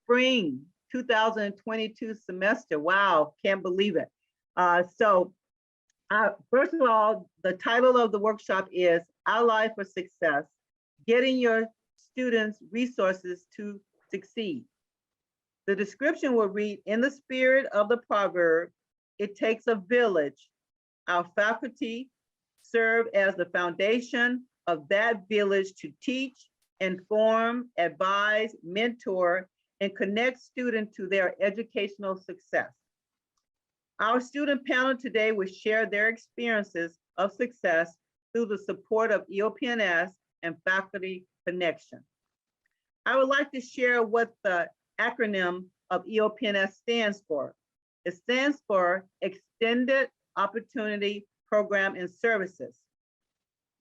spring 2022 semester. Wow, can't believe it. First of all, the title of the workshop is Ally for Success, Getting Your Students Resources to Succeed. The description will read, in the spirit of the proverb, it takes a village. Our faculty serve as the foundation of that village to teach, inform, advise, mentor, and connect students to their educational success. Our student panel today will share their experiences of success through the support of EOP&S and Faculty Connection. I would like to share what the acronym of EOP&S stands for. It stands for Extended Opportunity Program and Services.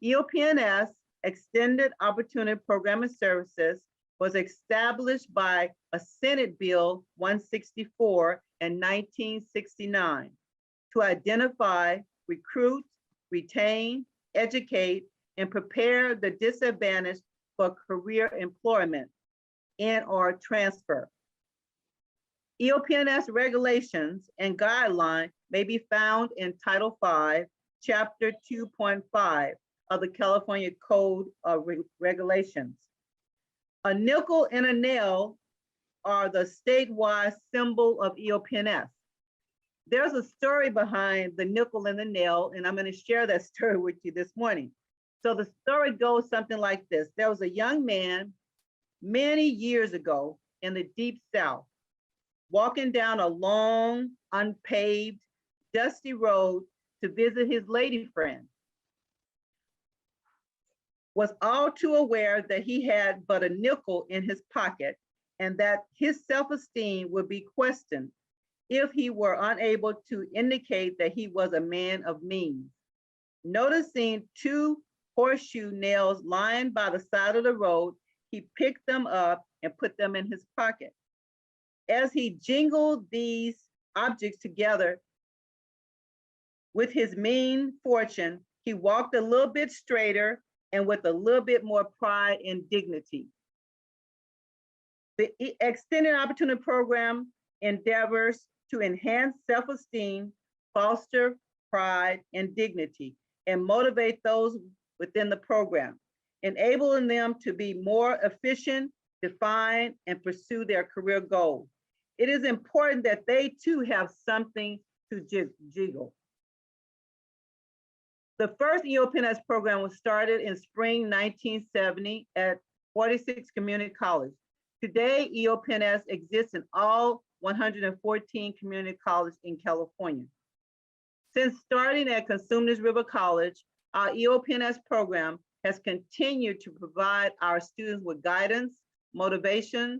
EOP&S, Extended Opportunity Program and Services, was established by a Senate Bill 164 in 1969 to identify, recruit, retain, educate, and prepare the disadvantaged for career employment and/or transfer. EOP&S regulations and guidelines may be found in Title V, Chapter 2.5 of the California Code of Regulations. A nickel and a nail are the statewide symbol of EOP&S. There's a story behind the nickel and the nail, and I'm going to share that story with you this morning. So the story goes something like this. There was a young man many years ago in the Deep South, walking down a long, unpaved, dusty road to visit his lady friend. Was all too aware that he had but a nickel in his pocket and that his self-esteem would be questioned if he were unable to indicate that he was a man of means. Noticing two horseshoe nails lying by the side of the road, he picked them up and put them in his pocket. As he jingled these objects together with his mean fortune, he walked a little bit straighter and with a little bit more pride and dignity. The Extended Opportunity Program endeavors to enhance self-esteem, foster pride and dignity, and motivate those within the program, enabling them to be more efficient, define, and pursue their career goals. It is important that they too have something to jiggle. The first EOP&S program was started in spring 1970 at 46 Community College. Today, EOP&S exists in all 114 community colleges in California. Since starting at Cosumnes River College, our EOP&S program has continued to provide our students with guidance, motivation,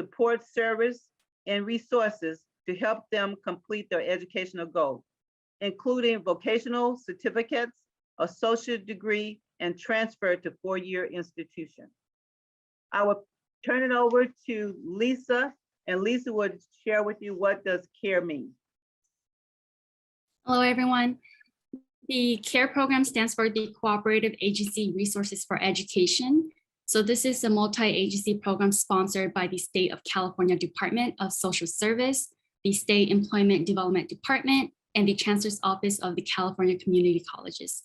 support service, and resources to help them complete their educational goals, including vocational certificates, associate degree, and transfer to four-year institution. I will turn it over to Lisa, and Lisa would share with you what does CARE mean. Hello, everyone. The CARE program stands for the Cooperative Agency Resources for Education. So this is a multi-agency program sponsored by the State of California Department of Social Service, the State Employment Development Department, and the Chancellor's Office of the California Community Colleges.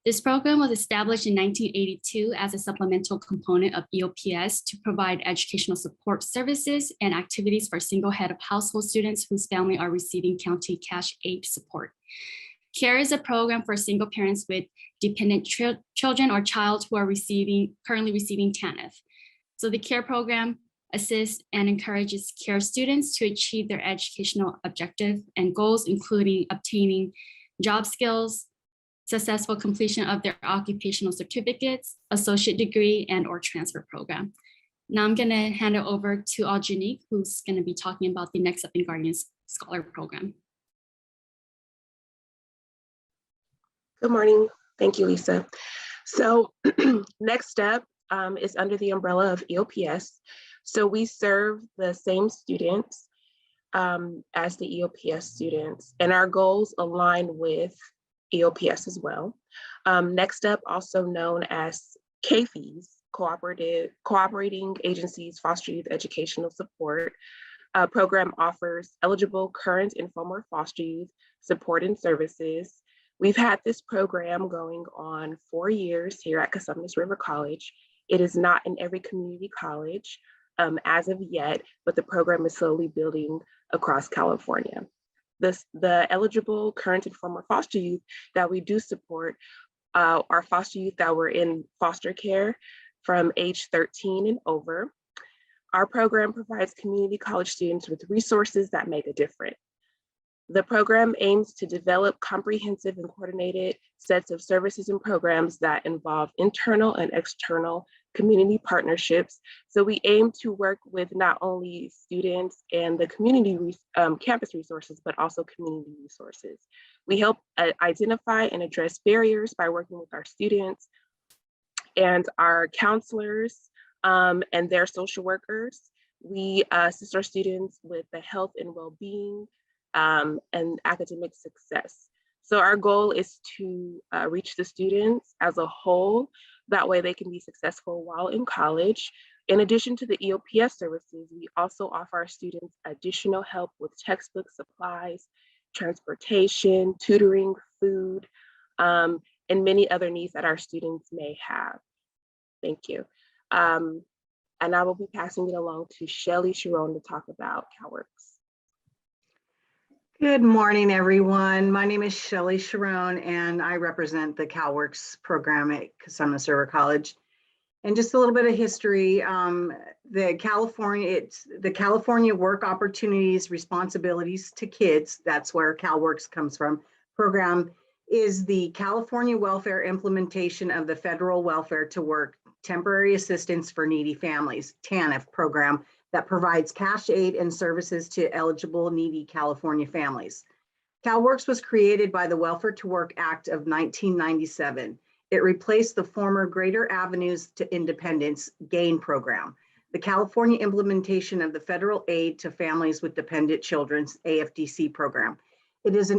This program was established in 1982 as a supplemental component of EOP&S to provide educational support services and activities for single head of household students whose family are receiving county cash aid support. CARE is a program for single parents with dependent children or child who are currently receiving TANF. So the CARE program assists and encourages CARE students to achieve their educational objectives and goals, including obtaining job skills, successful completion of their occupational certificates, associate degree, and/or transfer program. Now I'm going to hand it over to Aljanique, who's going to be talking about the Next Up in Guardians Scholar Program. Good morning. Thank you, Lisa. So Next Up is under the umbrella of EOP&S. So we serve the same students as the EOP&S students, and our goals align with EOP&S as well. Next Up, also known as CAFES, cooperating agencies foster youth educational support. Program offers eligible current and former foster youth support and services. We've had this program going on 4 years here at Cosumnes River College. It is not in every community college as of yet, but the program is slowly building across California. The eligible current and former foster youth that we do support are foster youth that were in foster care from age 13 and over. Our program provides community college students with resources that make a difference. The program aims to develop comprehensive and coordinated sets of services and programs that involve internal and external community partnerships. So we aim to work with not only students and the community campus resources, but also community resources. We help identify and address barriers by working with our students and our counselors and their social workers. We assist our students with the health and well-being and academic success. So our goal is to reach the students as a whole. That way they can be successful while in college. In addition to the EOPS services, we also offer our students additional help with textbook supplies, transportation, tutoring, food, and many other needs that our students may have. Thank you. And I will be passing it along to Shelly Sharon to talk about CalWORKS. Good morning, everyone. My name is Shelly Sharon, and I represent the CalWORKS program at Cosumnes River College. And just a little bit of history, the California Work Opportunities Responsibilities to Kids, that's where CalWORKS comes from, program is the California Welfare implementation of the Federal Welfare to Work Temporary Assistance for Needy Families, TANF program, that provides cash aid and services to eligible needy California families. CalWORKS was created by the Welfare to Work Act of 1997. It replaced the former Greater Avenues to Independence GAIN program, the California implementation of the Federal Aid to Families with Dependent Children's AFDC program. It's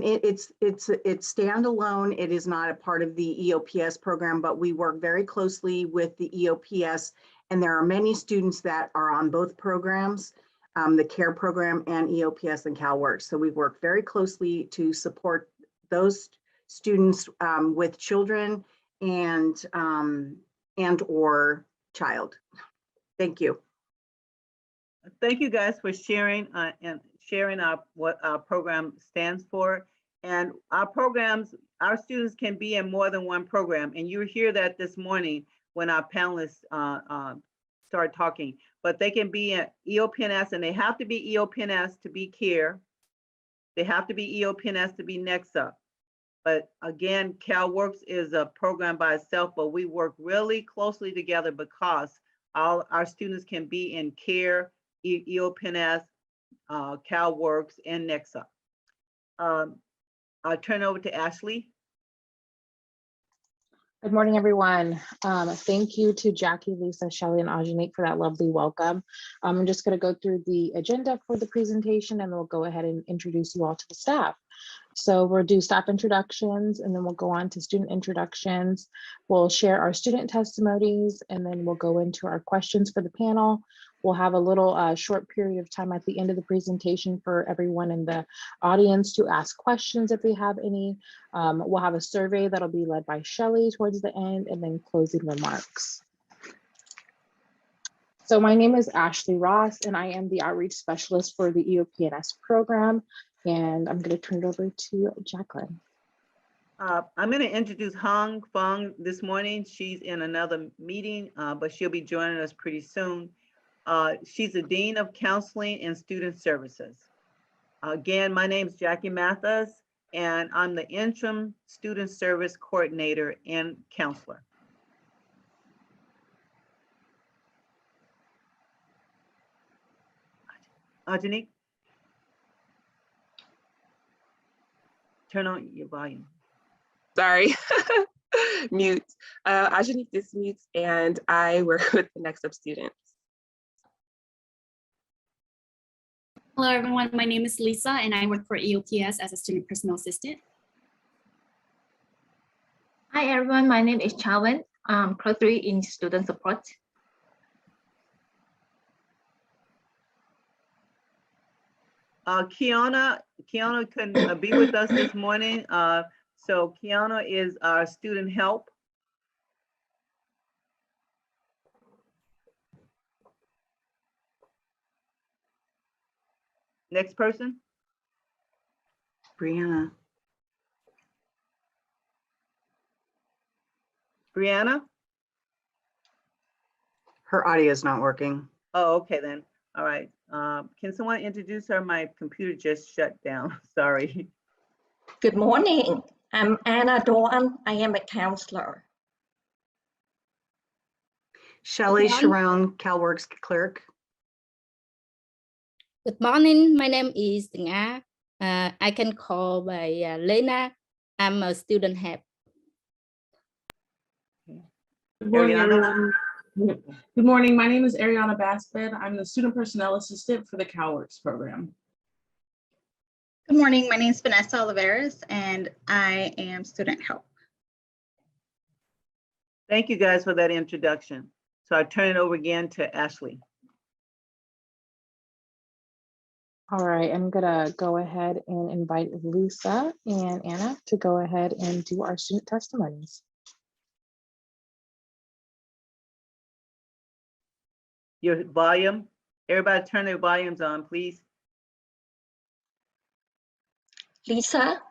standalone. It is not a part of the EOPS program, but we work very closely with the EOPS, and there are many students that are on both programs, the CARE program and EOPS and CalWORKS. So we work very closely to support those students with children and or child. Thank you. Thank you guys for sharing and sharing what our program stands for. And our programs, our students can be in more than one program. And you hear that this morning when our panelists start talking, but they can be in EOPNS, and they have to be EOPNS to be CARE. They have to be EOPNS to be NEXA. But again, CalWORKS is a program by itself, but we work really closely together because all our students can be in CARE, EOPNS, CalWORKS, and NEXA. I'll turn over to Ashley. Good morning, everyone. Thank you to Jackie, Lisa, Shelly, and Ajanique for that lovely welcome. I'm just going to go through the agenda for the presentation, and we'll go ahead and introduce you all to the staff. So we'll do staff introductions, and then we'll go on to student introductions. We'll share our student testimonies, and then we'll go into our questions for the panel. We'll have a little short period of time at the end of the presentation for everyone in the audience to ask questions if they have any. We'll have a survey that'll be led by Shelly towards the end, and then closing remarks. So my name is Ashley Ross, and I am the outreach specialist for the EOPNS program. And I'm going to turn it over to Jacqueline. I'm going to introduce Hong Feng this morning. She's in another meeting, but she'll be joining us pretty soon. She's the Dean of Counseling and Student Services. Again, my name is Jackie Mathis, and I'm the Interim Student Service Coordinator and Counselor. Ajanique, turn on your volume. Sorry, mute. Ajanique dismutes, and I work with the Next Up students. Hello, everyone. My name is Lisa, and I work for EOPS as a student personal assistant. Hi, everyone. My name is Chawen. Class 3 in student support. Kiana couldn't be with us this morning. So Kiana is our student help. Next person. Brianna. Brianna? Her audio is not working. Oh, okay then. All right. Can someone introduce her? My computer just shut down. Sorry. Good morning. I'm Anna Doan. I am a counselor. Shelley morning. Sharon, CalWorks clerk. Good morning. My name is Nga. I can call by Lena. I'm a student help. Good morning, Ariana? everyone. Good morning. My name is Ariana Basped. I'm the Student Personnel Assistant for the CalWorks program. Good morning. My name is Vanessa Oliveras, and I am student help. Thank you guys for that introduction. So I turn it over again to Ashley. All right, I'm gonna go ahead and invite Lisa and Anna to go ahead and do our student testimonies. Your volume, everybody turn their volumes on, please. Lisa,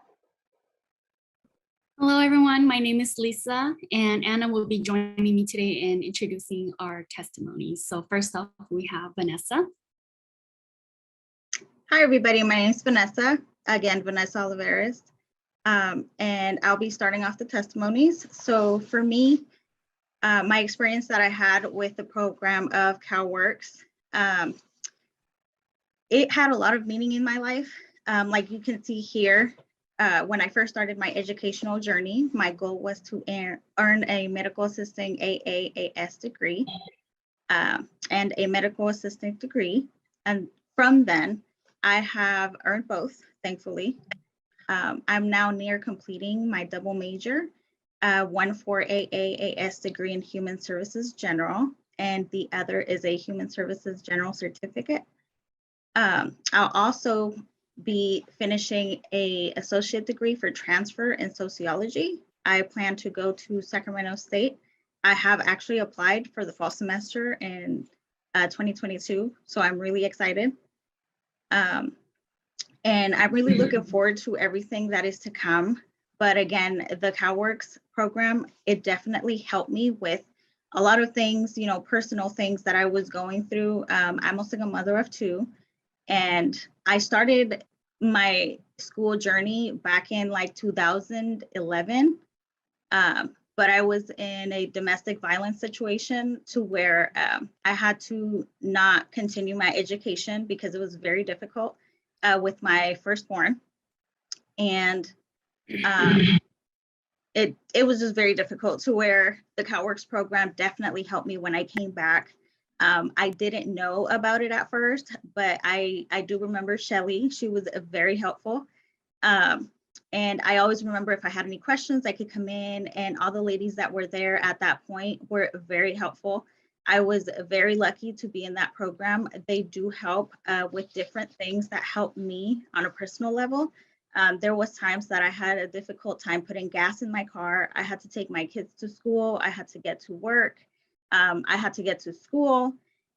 Hello, everyone. My name is Lisa, and Anna will be joining me today in introducing our testimonies. So first off, we have Vanessa. Hi, everybody. My name is Vanessa. Again, Vanessa Oliveras. And I'll be starting off the testimonies. So for me, my experience that I had with the program of CalWorks, it had a lot of meaning in my life. Like you can see here, when I first started my educational journey, my goal was to earn a medical assisting AAAS degree and a medical assistant degree. And from then, I have earned both, thankfully. I'm now near completing my double major, one for AAAS degree in Human Services General, and the other is a Human Services General certificate. I'll also be finishing an associate degree for transfer in sociology. I plan to go to Sacramento State. I have actually applied for the fall semester in 2022, so I'm really excited. And I'm really looking forward to everything that is to come. But again, the CalWorks program, it definitely helped me with a lot of things, you know, personal things that I was going through. I'm a single mother of two, and I started my school journey back in like 2011. But I was in a domestic violence situation to where I had to not continue my education because it was very difficult with my firstborn. And it was just very difficult to where the CalWorks program definitely helped me when I came back. I didn't know about it at first, but I do remember Shelley. She was very helpful. And I always remember if I had any questions, I could come in, and all the ladies that were there at that point were very helpful. I was very lucky to be in that program. They do help with different things that help me on a personal level. There was times that I had a difficult time putting gas in my car. I had to take my kids to school. I had to get to work. I had to get to school.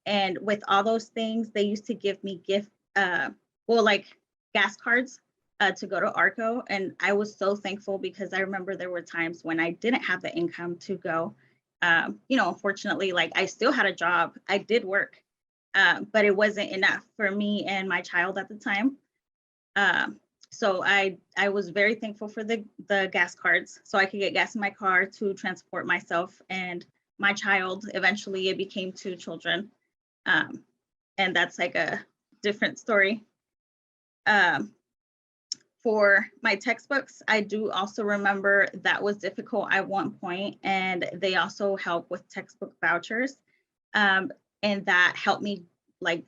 And with all those things, they used to give me like gas cards to go to ARCO. And I was so thankful because I remember there were times when I didn't have the income to go. You know, unfortunately, like I still had a job. I did work, but it wasn't enough for me and my child at the time. So I was very thankful for the gas cards so I could get gas in my car to transport myself and my child. Eventually it became 2 children. And that's like a different story. For my textbooks, I do also remember that was difficult at one point, and they also help with textbook vouchers. And that helped me like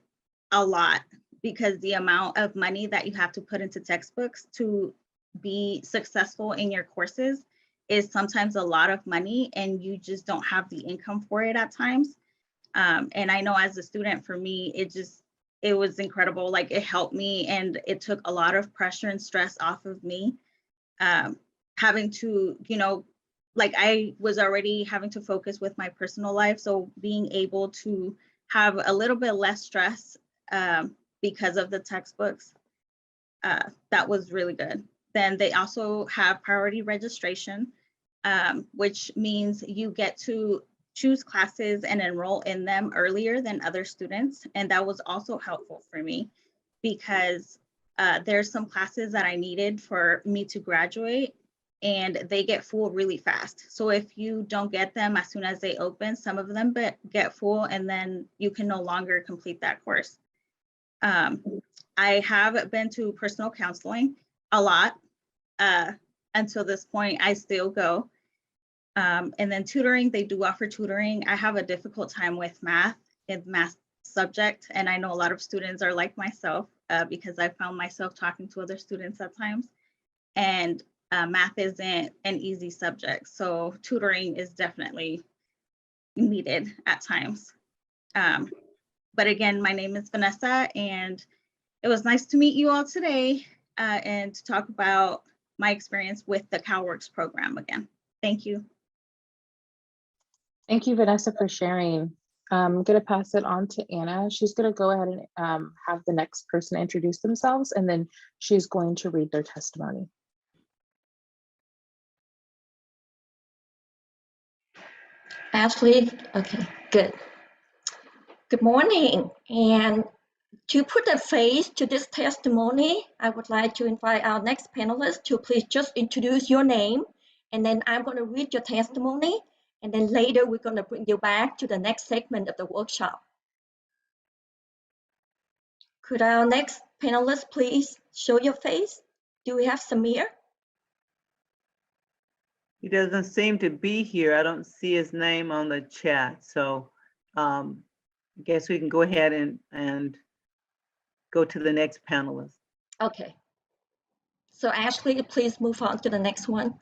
a lot because the amount of money that you have to put into textbooks to be successful in your courses is sometimes a lot of money and you just don't have the income for it at times. And I know as a student, for me, it was incredible. Like, it helped me and it took a lot of pressure and stress off of me. Having to, like, I was already having to focus with my personal life. So being able to have a little bit less stress because of the textbooks, that was really good. Then they also have priority registration, which means you get to choose classes and enroll in them earlier than other students. And that was also helpful for me because there's some classes that I needed for me to graduate and they get full really fast. So if you don't get them as soon as they open, some of them get full and then you can no longer complete that course. I have been to personal counseling a lot. Until this point, I still go. And then tutoring, they do offer tutoring. I have a difficult time with math in math subject. And I know a lot of students are like myself because I found myself talking to other students at times. And math isn't an easy subject. So tutoring is definitely needed at times. But again, my name is Vanessa and it was nice to meet you all today and to talk about my experience with the CalWORKs program again. Thank you. Thank you, Vanessa, for sharing. I'm going to pass it on to Anna. She's going to go ahead and have the next person introduce themselves, and then she's going to read their testimony. Ashley, okay, good. Good morning. And to put a face to this testimony, I would like to invite our next panelist to please just introduce your name, and then I'm going to read your testimony, and then later we're going to bring you back to the next segment of the workshop. Could our next panelist please show your face? Do we have Samir? He doesn't seem to be here. I don't see his name on the chat. So I guess we can go ahead and go to the next panelist. Okay. So Ashley, please move on to the next one.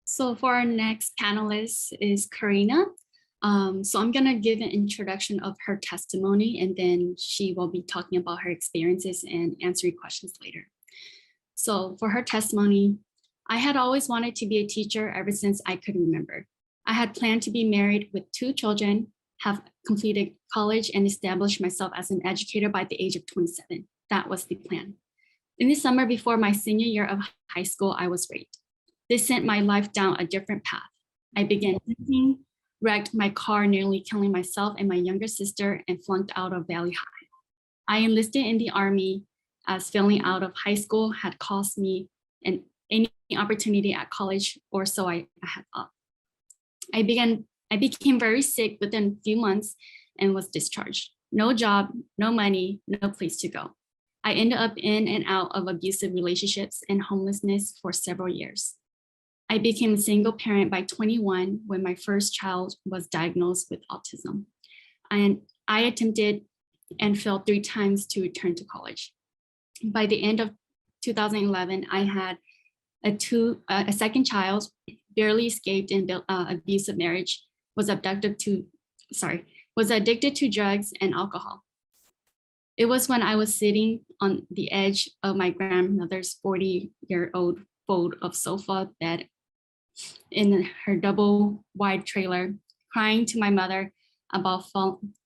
So for our next panelist is Karina. So I'm gonna give an introduction of her testimony and then she will be talking about her experiences and answering questions later. So for her testimony, I had always wanted to be a teacher ever since I could remember. I had planned to be married with 2 children, have completed college and established myself as an educator by the age of 27. That was the plan. In the summer before my senior year of high school, I was raped. This sent my life down a different path. I began drinking, wrecked my car, nearly killing myself and my younger sister, and flunked out of Valley High. I enlisted in the Army as failing out of high school had cost me any opportunity at college, or so I had thought. I became very sick within a few months and was discharged. No job, no money, no place to go. I ended up in and out of abusive relationships and homelessness for several years. I became a single parent by 21 when my first child was diagnosed with autism. And I attempted and failed 3 times to return to college. By the end of 2011, I had a second child, barely escaped an abusive marriage, was addicted to drugs and alcohol. It was when I was sitting on the edge of my grandmother's 40-year-old fold of sofa bed in her double wide trailer, crying to my mother about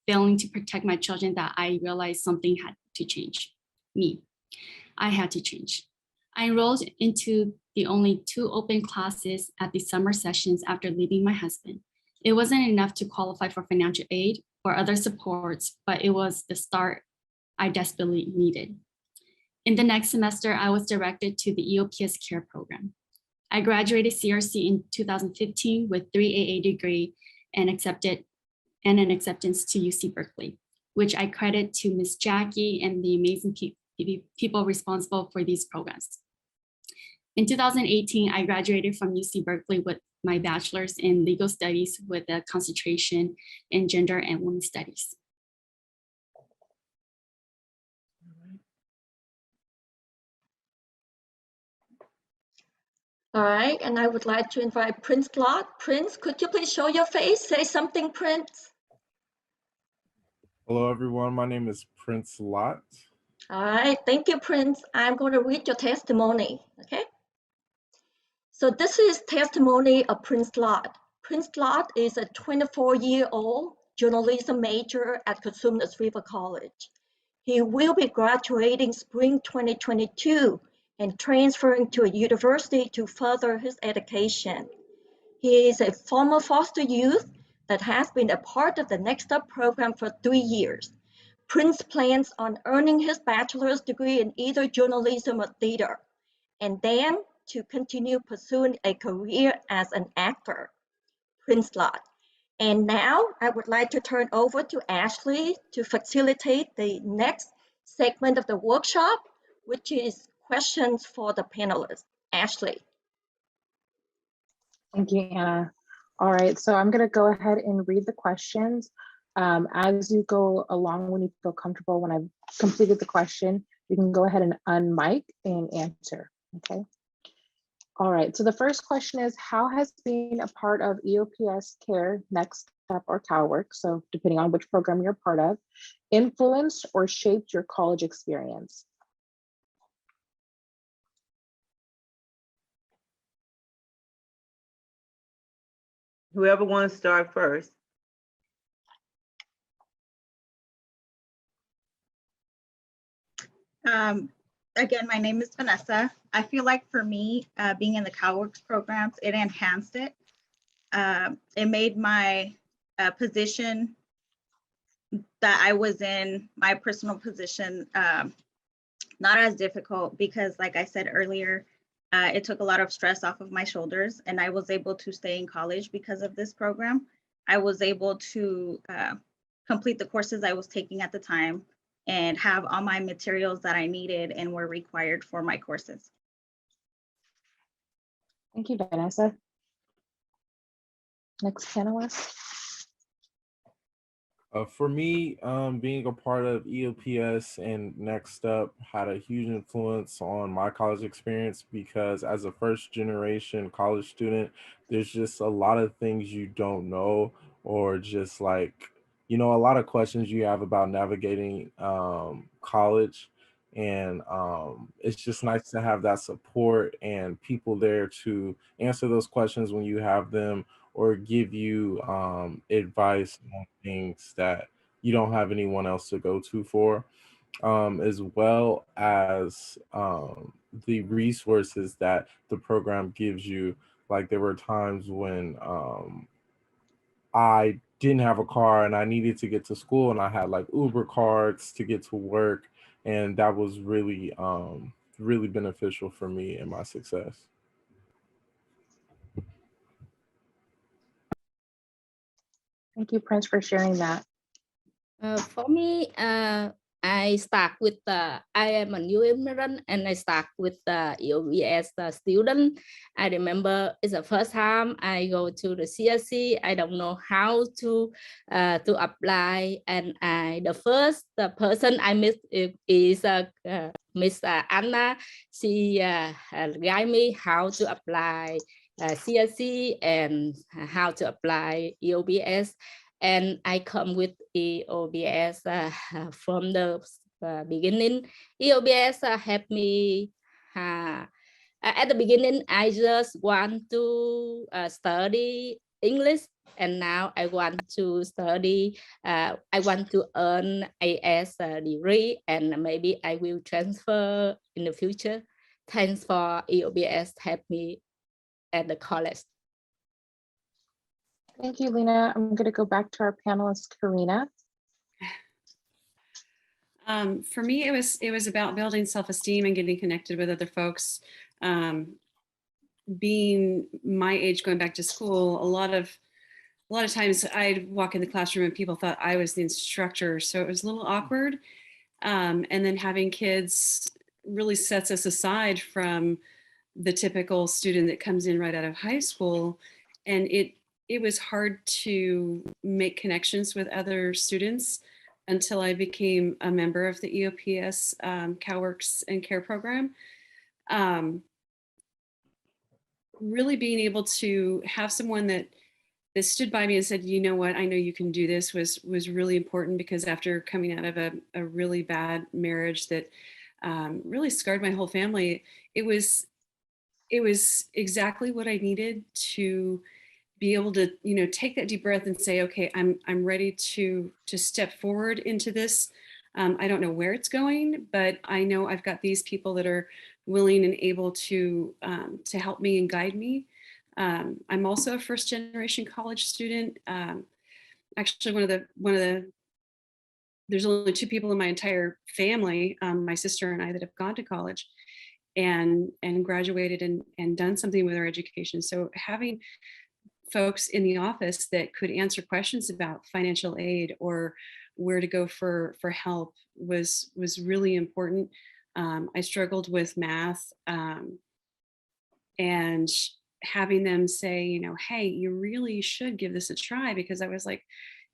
failing to protect my children, that I realized something had to change. I had to change. I enrolled into the only 2 open classes at the summer sessions after leaving my husband. It wasn't enough to qualify for financial aid or other supports, but it was the start I desperately needed. In the next semester, I was directed to the EOPS CARE program. I graduated CRC in 2015 with 3 AA degree and an acceptance to UC Berkeley, which I credit to Ms. Jackie and the amazing people responsible for these programs. In 2018, I graduated from UC Berkeley with my bachelor's in legal studies with a concentration in gender and women's studies. All right, and I would like to invite Prince Lott. Prince, could you please show your face? Say something, Prince. Hello, everyone. My name is Prince Lott. All right, thank you, Prince. I'm going to read your testimony, okay? So this is testimony of Prince Lott. Prince Lott is a 24-year-old journalism major at Cosumnes River College. He will be graduating spring 2022 and transferring to a university to further his education. He is a former foster youth that has been a part of the Next Up program for 3 years. Prince plans on earning his bachelor's degree in either journalism or theater, and then to continue pursuing a career as an actor. Prince Lott. And now I would like to turn over to Ashley to facilitate the next segment of the workshop, which is questions for the panelists. Ashley. Thank you, Anna. All right, so I'm going to go ahead and read the questions. As you go along, when you feel comfortable, when I've completed the question, you can go ahead and unmic and answer, okay? All right, so the first question is, how has being a part of EOPS Care, Next Step, or CalWORK, so depending on which program you're part of, influenced or shaped your college experience? Whoever wants to start first. Again, my name is Vanessa. I feel like for me, being in the CalWORKs programs, it enhanced it. It made my position that I was in, my personal position, not as difficult because, like I said earlier, it took a lot of stress off of my shoulders, and I was able to stay in college because of this program. I was able to complete the courses I was taking at the time and have all my materials that I needed and were required for my courses. Thank you, Vanessa. Next panelist. For me, being a part of EOPS and Next Up had a huge influence on my college experience because as a first generation college student, there's just a lot of things you don't know, or just like, you know, a lot of questions you have about navigating college. And it's just nice to have that support and people there to answer those questions when you have them, or give you advice on things that you don't have anyone else to go to for, as well as the resources that the program gives you. Like there were times when I didn't have a car and I needed to get to school, and I had like Uber cards to get to work, and that was really really beneficial for me and my success. Thank you, Prince, for sharing that. For me, I start with I am a new immigrant, and I start with the EOPS student. I remember it's the first time I go to the CSC. I don't know how to apply, and the person I met is Miss Anna. She guide me how to apply CSC and how to apply EOPS. And I come with EOPS from the beginning. EOPS helped me. At the beginning, I just want to study English, and now I want to study. I want to earn AS degree, and maybe I will transfer in the future. Thanks for EOPS help me at the college. Thank you, Lena. I'm going to go back to our panelist, Karina. For me, it was about building self-esteem and getting connected with other folks. Being my age, going back to school, a lot of times I'd walk in the classroom and people thought I was the instructor, so it was a little awkward. And then having kids really sets us aside from the typical student that comes in right out of high school, and it was hard to make connections with other students until I became a member of the EOPS CalWORKs and CARE program. really being able to have someone that stood by me and said, you know what, I know you can do this was really important, because after coming out of a really bad marriage that really scarred my whole family, it was exactly what I needed to be able to, take that deep breath and say, okay, I'm ready to step forward into this. I don't know where it's going, but I know I've got these people that are willing and able to help me and guide me. I'm also a first generation college student. Actually, one of the there's only two people in my entire family, my sister and I, that have gone to college and graduated and done something with our education. So having folks in the office that could answer questions about financial aid or where to go for help was really important. I struggled with math, and having them say, hey, you really should give this a try, because I was like,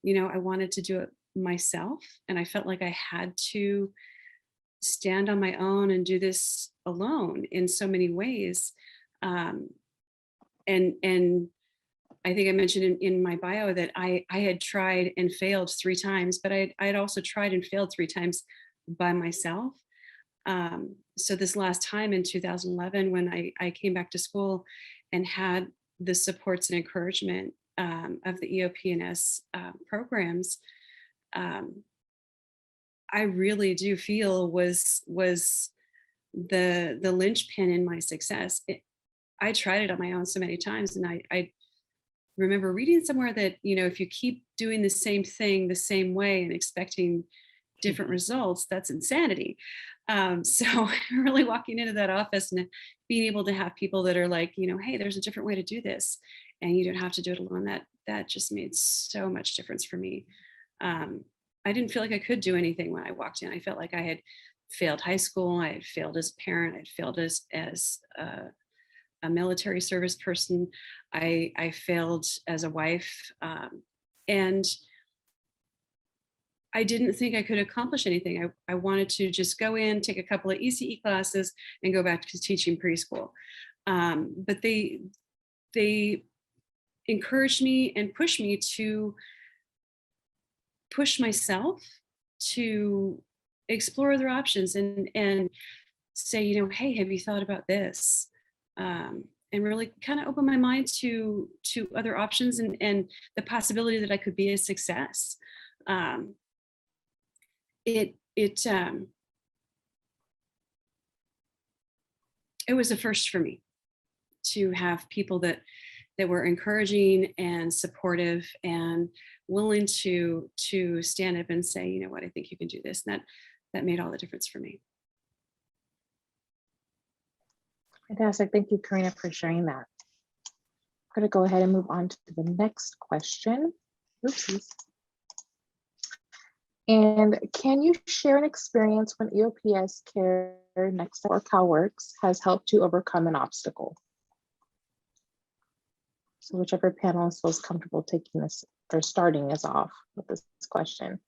I wanted to do it myself, and I felt like I had to stand on my own and do this alone in so many ways. And I think I mentioned in my bio that I had tried and failed 3 times, but I had also tried and failed 3 times by myself. So this last time in 2011, when I came back to school and had the supports and encouragement of the EOP&S programs, I really do feel was the linchpin in my success. I tried it on my own so many times, and I remember reading somewhere that, if you keep doing the same thing the same way and expecting different results, that's insanity. So really walking into that office and being able to have people that are like, hey, there's a different way to do this, and you don't have to do it alone. That just made so much difference for me. I didn't feel like I could do anything when I walked in. I felt like I had failed high school. I had failed as a parent. I had failed as a military service person. I failed as a wife, and I didn't think I could accomplish anything. I wanted to just go in, take a couple of ECE classes, and go back to teaching preschool. But they encouraged me and pushed me to push myself to explore other options and say, hey, have you thought about this? And really kind of open my mind to other options and the possibility that I could be a success. It was a first for me to have people that were encouraging and supportive and willing to stand up and say, you know what, I think you can do this. And that made all the difference for me. Fantastic. Thank you, Karina, for sharing that. I'm going to go ahead and move on to the next question. Oopsies. And can you share an experience when EOPS Care Next Step or CalWORKS has helped you overcome an obstacle? So whichever panelist feels comfortable taking this or starting us off with this question.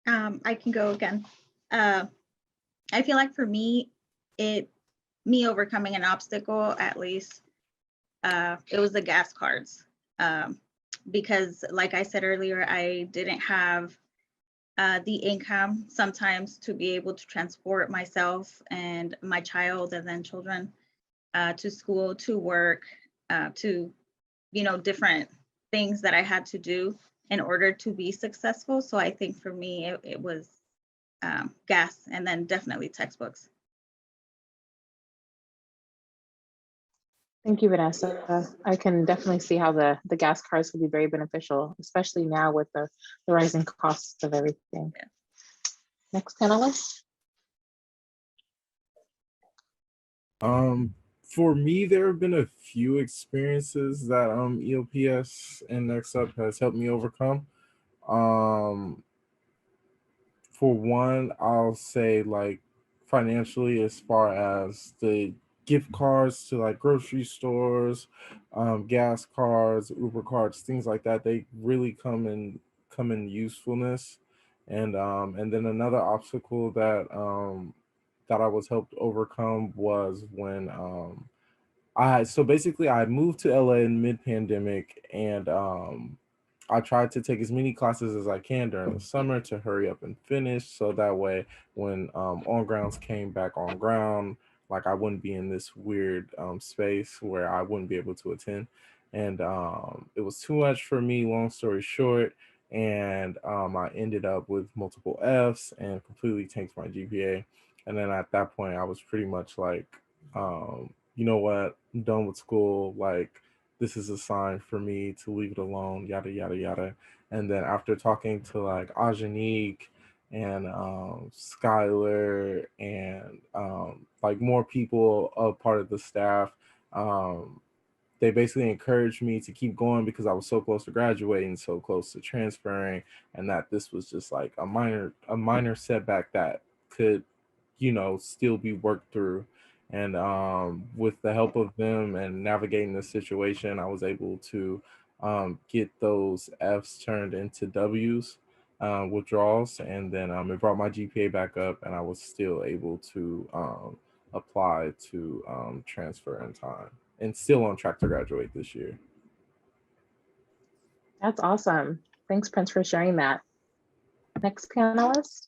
I can go again. I feel like for me, me overcoming an obstacle, at least, it was the gas cards. Because like I said earlier, I didn't have the income sometimes to be able to transport myself and my child and then children to school, to work, to, different things that I had to do in order to be successful. So I think for me, it was gas, and then definitely textbooks. Thank you, Vanessa. I can definitely see how the gas cards could be very beneficial, especially now with the rising costs of everything. Yeah. Next panelist. For me, there have been a few experiences that EOPS and Next Up has helped me overcome. For one, I'll say like financially, as far as the gift cards to like grocery stores, gas cards, Uber cards, things like that, they really come in usefulness. And then another obstacle that I was helped overcome was when so basically I moved to LA in mid-pandemic, and I tried to take as many classes as I can during the summer to hurry up and finish, so that way when on grounds came back on ground, like I wouldn't be in this weird space where I wouldn't be able to attend. And it was too much for me, long story short, and I ended up with multiple Fs and completely tanked my GPA. And then at that point, I was pretty much like, you know what, I'm done with school. Like, this is a sign for me to leave it alone, yada, yada, yada. And then after talking to like Ajanique and Skylar and like more people, a part of the staff, they basically encouraged me to keep going because I was so close to graduating, so close to transferring, and that this was just like a minor setback that could, you know, still be worked through. And with the help of them and navigating the situation, I was able to get those Fs turned into Ws, withdrawals, and then it brought my GPA back up, and I was still able to apply to transfer in time, and still on track to graduate this year. That's awesome. Thanks, Prince, for sharing that. Next panelist.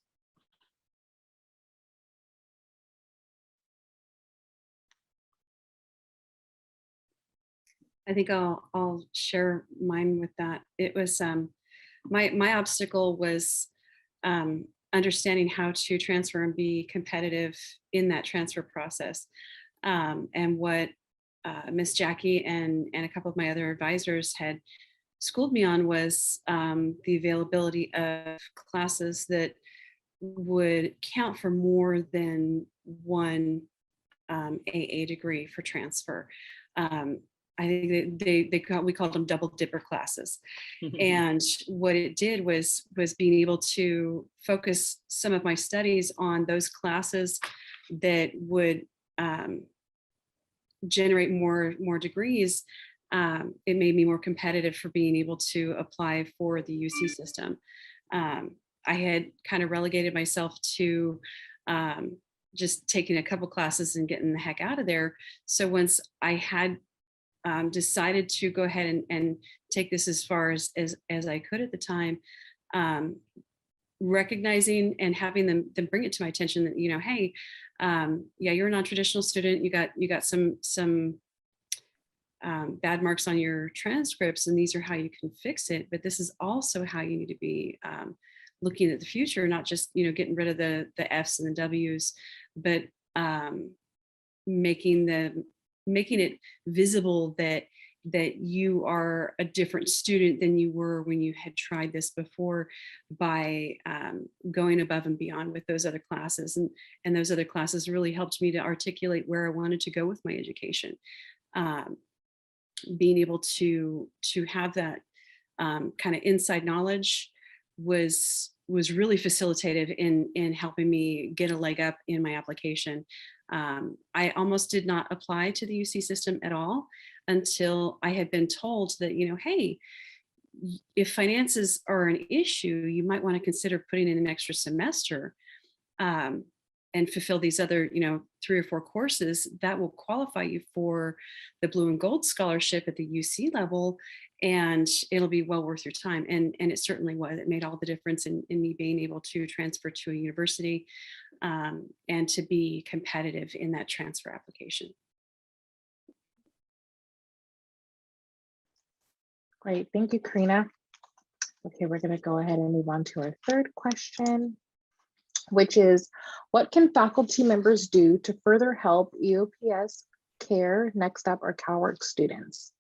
I think I'll share mine with that. It was my obstacle was understanding how to transfer and be competitive in that transfer process. And what Miss Jackie and a couple of my other advisors had schooled me on was the availability of classes that would count for more than one AA degree for transfer. I think we called them double dipper classes. And what it did was being able to focus some of my studies on those classes that would generate more degrees. It made me more competitive for being able to apply for the UC system. I had kind of relegated myself to just taking a couple classes and getting the heck out of there. So once I had decided to go ahead and take this as far as I could at the time, recognizing and having them bring it to my attention that, you know, hey, yeah, you're a non-traditional student. You got some bad marks on your transcripts, and these are how you can fix it. But this is also how you need to be looking at the future, not just, you know, getting rid of the Fs and the Ws, but making it visible that you are a different student than you were when you had tried this before, by going above and beyond with those other classes. And those other classes really helped me to articulate where I wanted to go with my education. Being able to have that kind of inside knowledge was really facilitative in helping me get a leg up in my application. I almost did not apply to the UC system at all until I had been told that, you know, hey, if finances are an issue, you might want to consider putting in an extra semester and fulfill these other, you know, 3 or 4 courses that will qualify you for the Blue and Gold scholarship at the UC level, and it'll be well worth your time. And it certainly was. It made all the difference in me being able to transfer to a university and to be competitive in that transfer application. Great, thank you, Karina. Okay, we're gonna go ahead and move on to our third question, which is, what can faculty members do to further help EOPS, CARE, Next Step, or CalWORks students?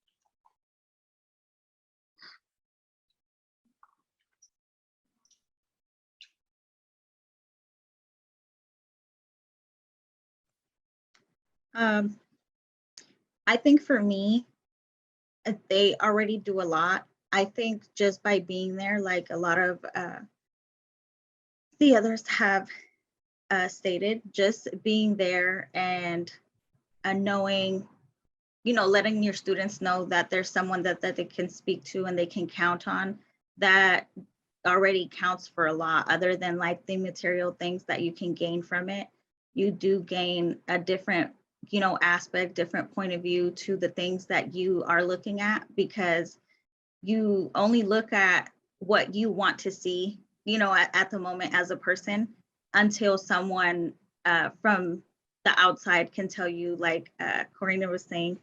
I think for me, they already do a lot. I think just by being there, like a lot of the others have stated, just being there and knowing, you know, letting your students know that there's someone that they can speak to and they can count on, that already counts for a lot, other than like the material things that you can gain from it. you do gain a different, aspect, different point of view to the things that you are looking at, because you only look at what you want to see, at the moment as a person, until someone from the outside can tell you, like Corina was saying,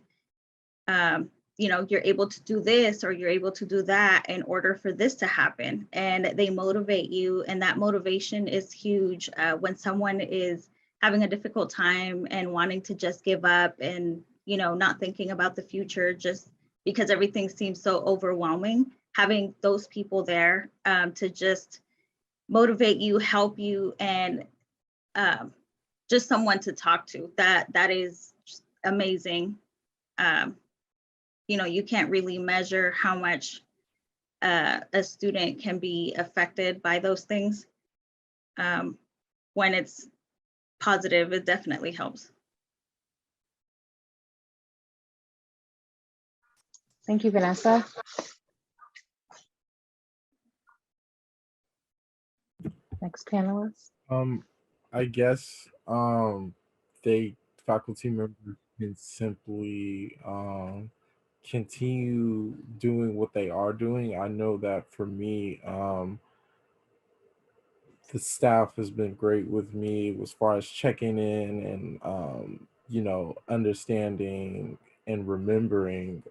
you're able to do this or you're able to do that in order for this to happen. And they motivate you. And that motivation is huge when someone is having a difficult time and wanting to just give up and, not thinking about the future just because everything seems so overwhelming. Having those people there to just motivate you, help you, and just someone to talk to, that is just amazing. You can't really measure how much a student can be affected by those things. When it's positive, it definitely helps. Thank you, Vanessa. Next panelist. I guess faculty members can simply continue doing what they are doing. I know that for me, the staff has been great with me as far as checking in and understanding and remembering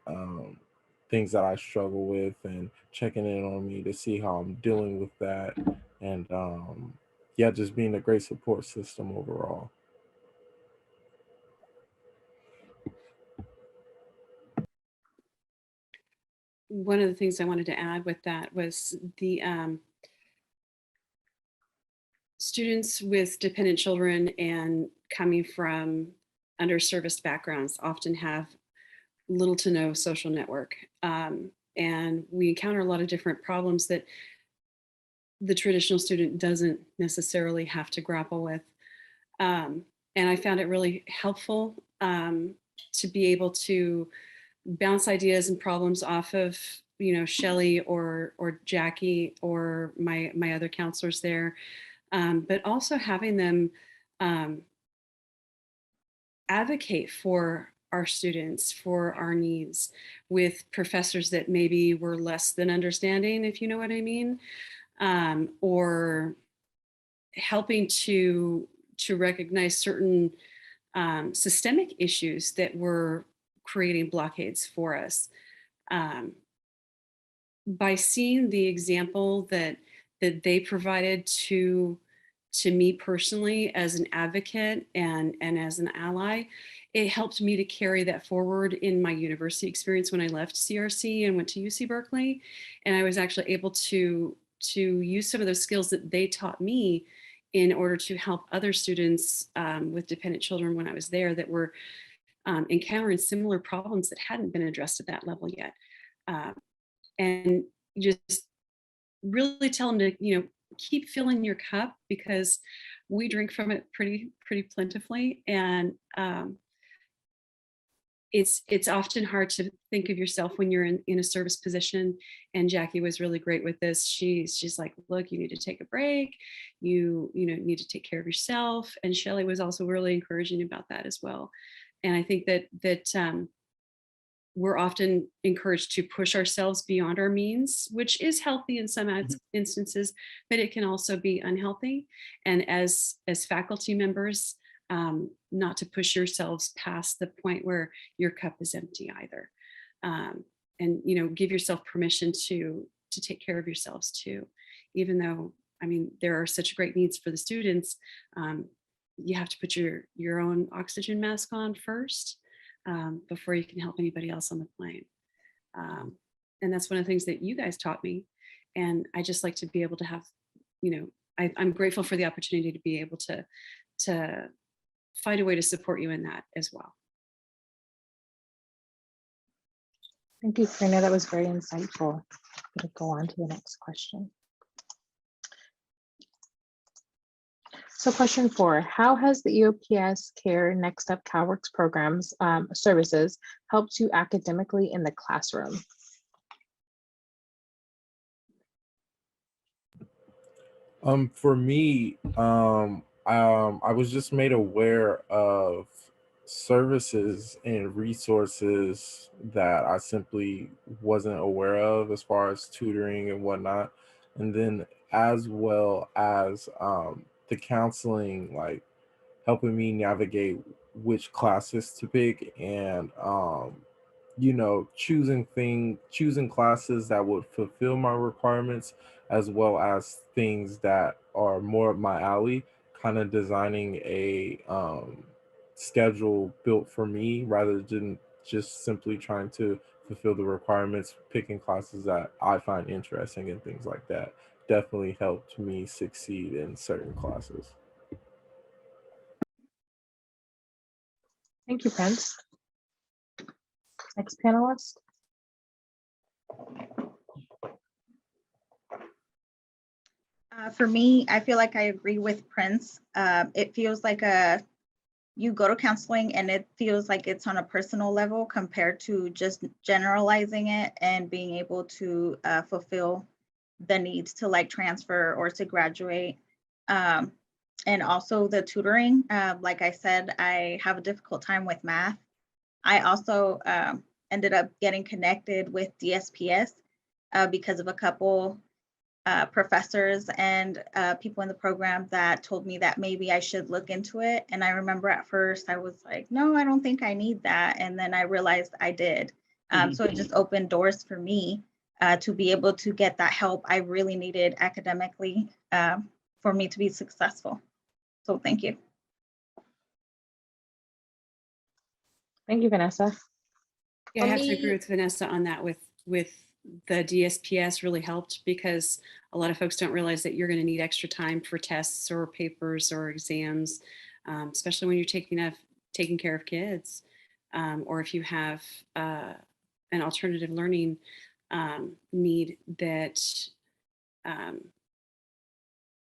things that I struggle with and checking in on me to see how I'm dealing with that, and yeah, just being a great support system overall. One of the things I wanted to add with that was the students with dependent children and coming from underserviced backgrounds often have little to no social network. And we encounter a lot of different problems that the traditional student doesn't necessarily have to grapple with. And I found it really helpful to be able to bounce ideas and problems off of, Shelley or Jackie or my other counselors there, but also having them advocate for our students, for our needs, with professors that maybe were less than understanding, if you know what I mean, or helping to recognize certain systemic issues that were creating blockades for us. By seeing the example that they provided to me personally as an advocate and as an ally, it helped me to carry that forward in my university experience when I left CRC and went to UC Berkeley. And I was actually able to use some of those skills that they taught me in order to help other students with dependent children when I was there that were encountering similar problems that hadn't been addressed at that level yet. And just really tell them to, keep filling your cup, because we drink from it pretty plentifully. And it's often hard to think of yourself when you're in a service position. And Jackie was really great with this. She's like, look, you need to take a break. You need to take care of yourself. And Shelley was also really encouraging about that as well. And I think that we're often encouraged to push ourselves beyond our means, which is healthy in some instances, but it can also be unhealthy. And as faculty members, not to push yourselves past the point where your cup is empty either. And give yourself permission to take care of yourselves too. Even though, there are such great needs for the students, you have to put your own oxygen mask on first. Before you can help anybody else on the plane. And that's one of the things that you guys taught me. And I just like to be able to have, I'm grateful for the opportunity to be able to find a way to support you in that as well. Thank you, Karina. That was very insightful. I'm going to go on to the next question. So question 4, how has the EOPS CARE Next Up CalWORKS programs services helped you academically in the classroom? For me, I was just made aware of services and resources that I simply wasn't aware of as far as tutoring and whatnot. And then as well as the counseling, like helping me navigate which classes to pick and choosing classes that would fulfill my requirements as well as things that are more up my alley, kind of designing a schedule built for me rather than just simply trying to fulfill the requirements, picking classes that I find interesting and things like that definitely helped me succeed in certain classes. Thank you, Prince. Next panelist. For me, I feel like I agree with Prince. It feels like you go to counseling and it feels like it's on a personal level compared to just generalizing it and being able to fulfill the needs to like transfer or to graduate. And also the tutoring. Like I said, I have a difficult time with math. I also ended up getting connected with DSPS because of a couple professors and people in the program that told me that maybe I should look into it. And I remember at first I was like, no, I don't think I need that. And then I realized I did. So it just opened doors for me to be able to get that help I really needed academically for me to be successful. So thank you. Thank you, Vanessa. Yeah, I For have to me- agree with Vanessa on that with the DSPS really helped because a lot of folks don't realize that you're going to need extra time for tests or papers or exams, especially when you're taking care of kids, or if you have an alternative learning need that,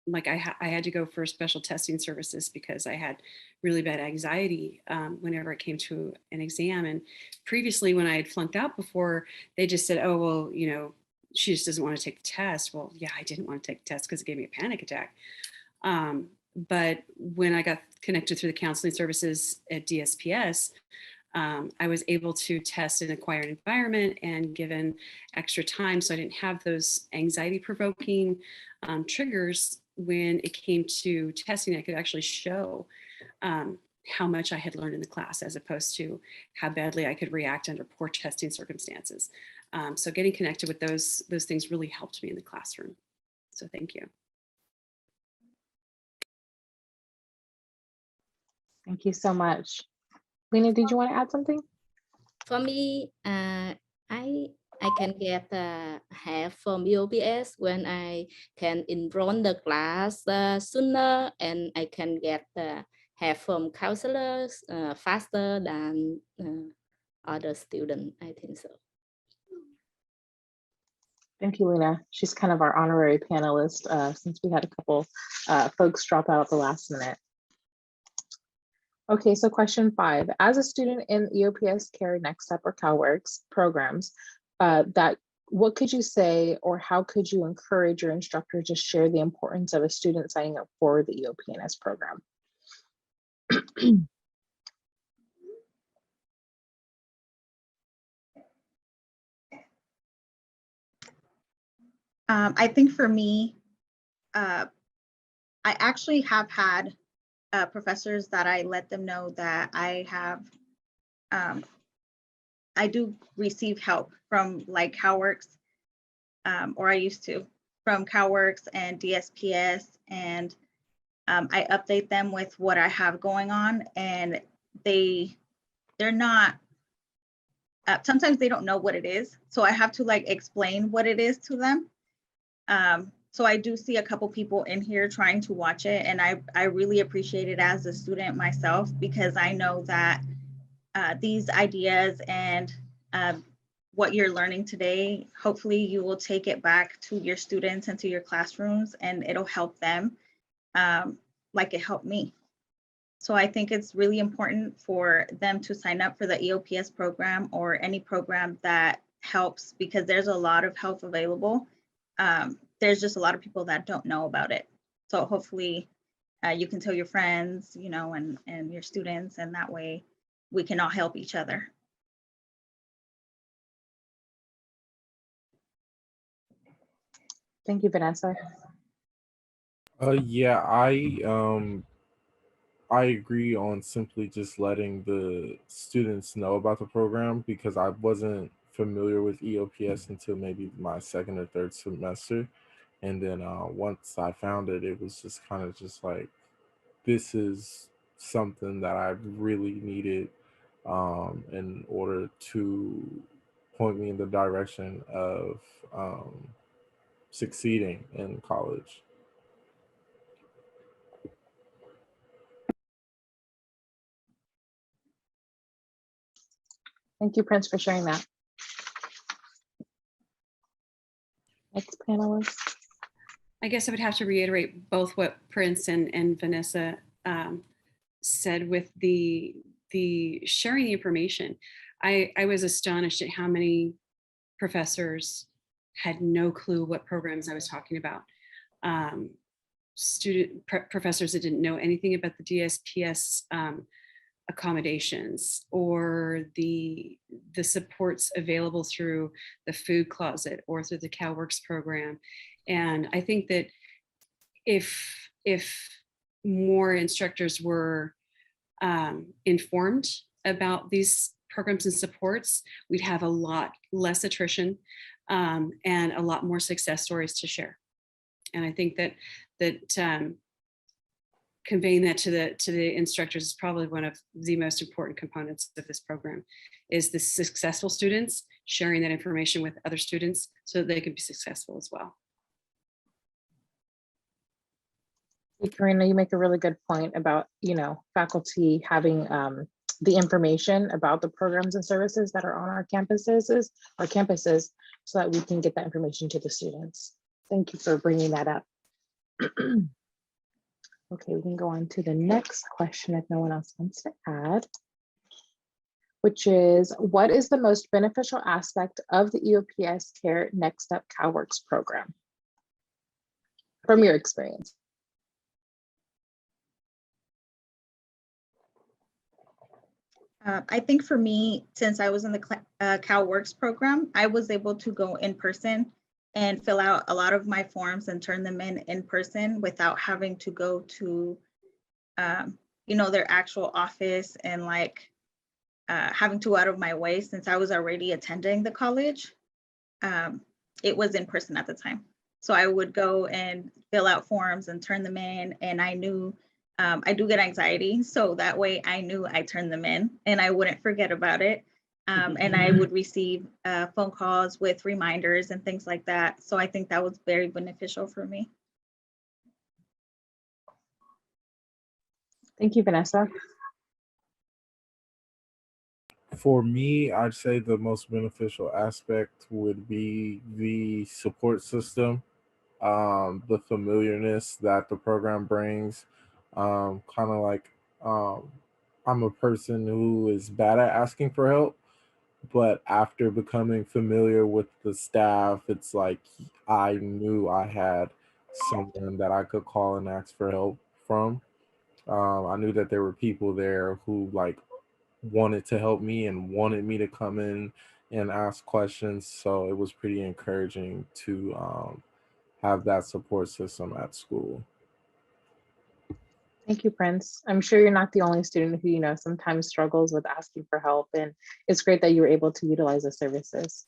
like I had to go for special testing services because I had really bad anxiety whenever it came to an exam. And previously when I had flunked out before, they just said, oh, well, she just doesn't want to take the test. Well, yeah, I didn't want to take the test because it gave me a panic attack. But when I got connected through the counseling services at DSPS, I was able to test in a quiet environment and given extra time. So I didn't have those anxiety provoking triggers when it came to testing. I could actually show how much I had learned in the class as opposed to how badly I could react under poor testing circumstances. So getting connected with those things really helped me in the classroom. So thank you. Thank you so much. Lena, did you want to add something? For me, I can get help from EOPS when I can enroll the class sooner, and I can get help from counselors faster than other students. I think so. Thank you, Lena. She's kind of our honorary panelist since we had a couple folks drop out at the last minute. Okay, so question 5. As a student in EOPS CARE, Next Step, or CalWORKs programs, what could you say or how could you encourage your instructor to share the importance of a student signing up for the EOP&S program? I think for me, I actually have had professors that I let them know that I have, I do receive help from like CalWORKs, or I used to, from CalWORKs and DSPS, and I update them with what I have going on, and they're not, sometimes they don't know what it is, so I have to like explain what it is to them. So I do see a couple people in here trying to watch it, and I really appreciate it as a student myself, because I know that these ideas and what you're learning today, hopefully you will take it back to your students and to your classrooms, and it'll help them like it helped me. So I think it's really important for them to sign up for the EOPS program or any program that helps, because there's a lot of help available. There's just a lot of people that don't know about it. So hopefully you can tell your friends, you know, and your students, and that way we can all help each other. Thank you, Vanessa. Yeah, I agree on simply just letting the students know about the program because I wasn't familiar with EOPS until maybe my second or third semester. And then once I found it, it was just kind of just like, this is something that I really needed in order to point me in the direction of succeeding in college. Thank you, Prince, for sharing that. Next panelist. I guess I would have to reiterate both what Prince and Vanessa said with the sharing the information. I was astonished at how many professors had no clue what programs I was talking about. Professors that didn't know anything about the DSPS accommodations or the supports available through the food closet or through the CalWorks program. And I think that if more instructors were informed about these programs and supports, we'd have a lot less attrition and a lot more success stories to share. And I think that conveying that to the instructors is probably one of the most important components of this program, is the successful students sharing that information with other students so that they can be successful as well. Karina, you make a really good point about, faculty having the information about the programs and services that are on our campuses, so that we can get that information to the students. Thank you for bringing that up. Okay, we can go on to the next question if no one else wants to add, which is, what is the most beneficial aspect of the EOPS Care Next Step CalWorks program from your experience? I think for me, since I was in the CalWorks program, I was able to go in person and fill out a lot of my forms and turn them in person without having to go to, their actual office and having to go out of my way since I was already attending the college. It was in person at the time. So I would go and fill out forms and turn them in, and I knew I do get anxiety, so that way I knew I turned them in and I wouldn't forget about it. And I would receive phone calls with reminders and things like that. So I think that was very beneficial for me. Thank you, Vanessa. For me, I'd say the most beneficial aspect would be the support system, the familiarness that the program brings. Kind of like I'm a person who is bad at asking for help, but after becoming familiar with the staff, it's like I knew I had someone that I could call and ask for help from. I knew that there were people there who wanted to help me and wanted me to come in and ask questions. So it was pretty encouraging to have that support system at school. Thank you, Prince. I'm sure you're not the only student who, sometimes struggles with asking for help, and it's great that you were able to utilize the services.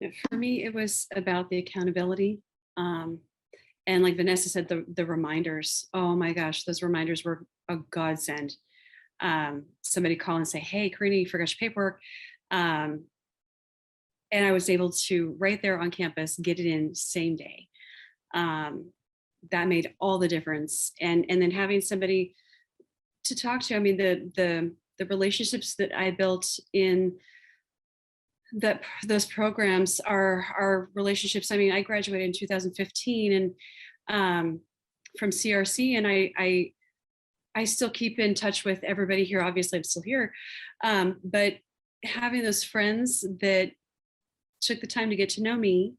For me, it was about the accountability. And like Vanessa said, the reminders, oh my gosh, those reminders were a godsend. Somebody call and say, hey, Karina, you forgot your paperwork. And I was able to, right there on campus, get it in same day. That made all the difference. And then having somebody to talk to, I mean, the relationships that I built in those programs are relationships. I mean, I graduated in 2015 and from CRC, and I still keep in touch with everybody here. Obviously, I'm still here, but having those friends that took the time to get to know me,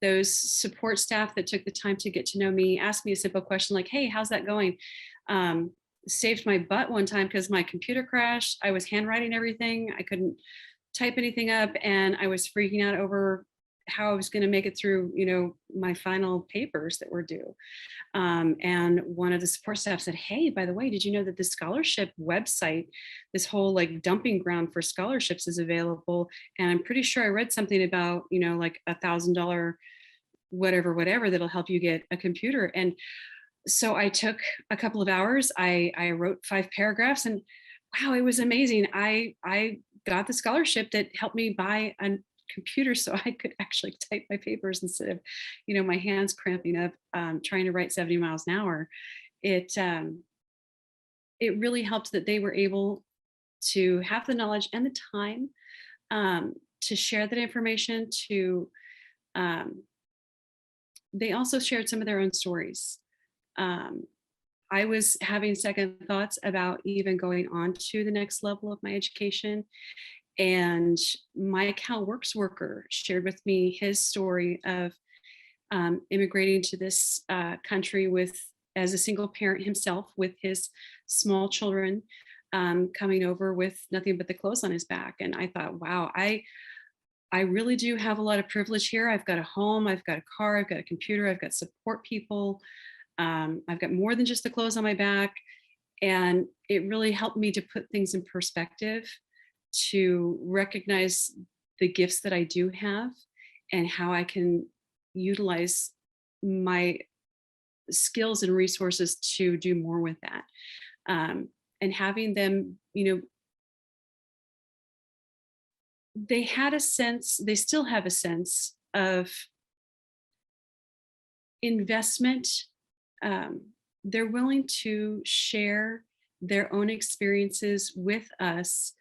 those support staff that took the time to get to know me, asked me a simple question like, hey, how's that going? Saved my butt one time because my computer crashed. I was handwriting everything. I couldn't type anything up, and I was freaking out over how I was going to make it through, my final papers that were due. And one of the support staff said, hey, by the way, did you know that the scholarship website, this whole like dumping ground for scholarships is available? And I'm pretty sure I read something about, like $1,000, whatever, that'll help you get a computer. And so I took a couple of hours, I wrote 5 paragraphs, and wow, it was amazing. I got the scholarship that helped me buy a computer so I could actually type my papers instead of, my hands cramping up, trying to write 70 miles an hour. It really helped that they were able to have the knowledge and the time to share that information. They also shared some of their own stories. I was having second thoughts about even going on to the next level of my education. And my CalWORKs worker shared with me his story of immigrating to this country as a single parent himself with his small children, coming over with nothing but the clothes on his back. And I thought, wow, I really do have a lot of privilege here. I've got a home, I've got a car, I've got a computer, I've got support people. I've got more than just the clothes on my back. And it really helped me to put things in perspective, to recognize the gifts that I do have and how I can utilize my skills and resources to do more with that. And having them, they had a sense, they still have a sense of investment. They're willing to share their own experiences with us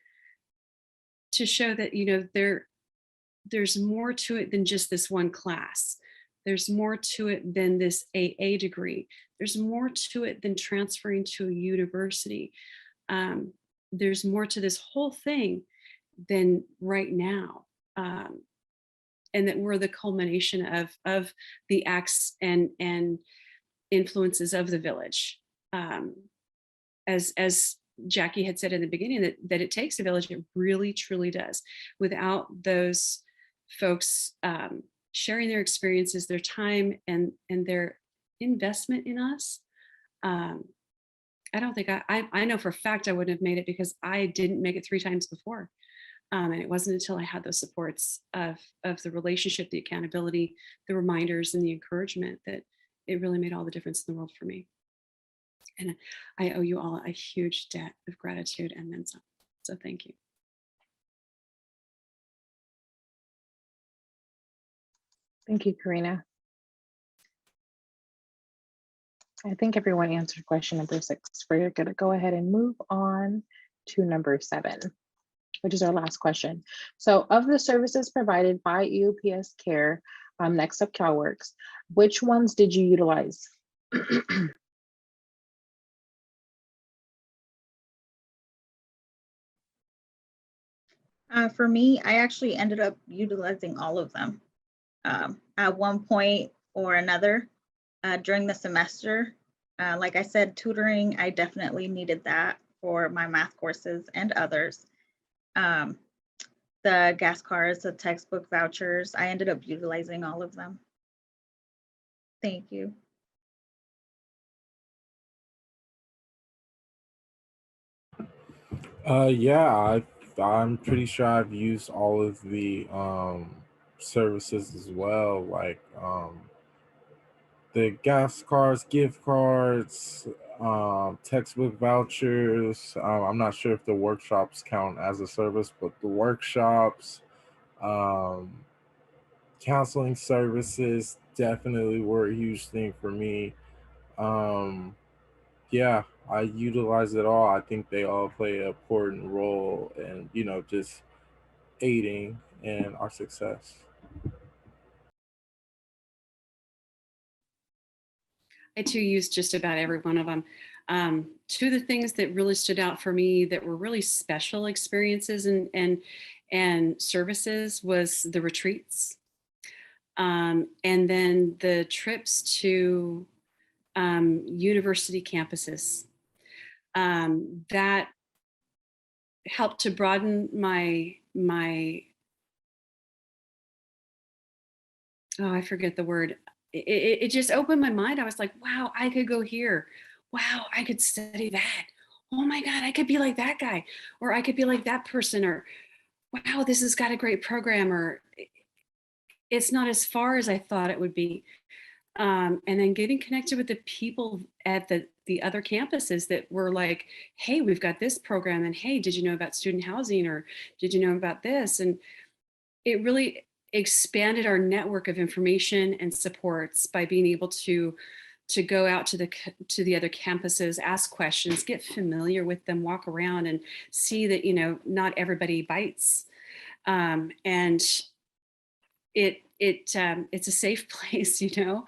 to show that, there's more to it than just this one class. There's more to it than this AA degree. There's more to it than transferring to a university. There's more to this whole thing than right now. And that we're the culmination of the acts and influences of the village. As Jackie had said in the beginning, that it takes a village, it really, truly does. Without those folks sharing their experiences, their time, and their investment in us, I don't think I know for a fact I wouldn't have made it, because I didn't make it 3 times before. And it wasn't until I had those supports of the relationship, the accountability, the reminders, and the encouragement that it really made all the difference in the world for me. And I owe you all a huge debt of gratitude and then some. So thank you. Thank you, Karina. I think everyone answered question number 6. We're going to go ahead and move on to number 7, which is our last question. So of the services provided by EOPS Care, next up CalWORKs, which ones did you utilize? For me, I actually ended up utilizing all of them at one point or another during the semester. Like I said, tutoring, I definitely needed that for my math courses and others. The gas cards, the textbook vouchers, I ended up utilizing all of them. Thank you. Yeah, I'm pretty sure I've used all of the services as well, like the gas cards, gift cards, textbook vouchers. I'm not sure if the workshops count as a service, but the workshops, counseling services definitely were a huge thing for me. Yeah, I utilize it all. I think they all play an important role in, just aiding in our success. I too used just about every one of them. 2 of the things that really stood out for me that were really special experiences and services was the retreats. And then the trips to university campuses. That helped to broaden my oh, I forget the word. It just opened my mind. I was like, wow, I could go here. Wow, I could study that. Oh my God, I could be like that guy, or I could be like that person, or wow, this has got a great program, or it's not as far as I thought it would be. And then getting connected with the people at the other campuses that were like, hey, we've got this program, and hey, did you know about student housing, or did you know about this? And it really expanded our network of information and supports by being able to go out to the other campuses, ask questions, get familiar with them, walk around and see that, you know, not everybody bites. And it's a safe place, you know,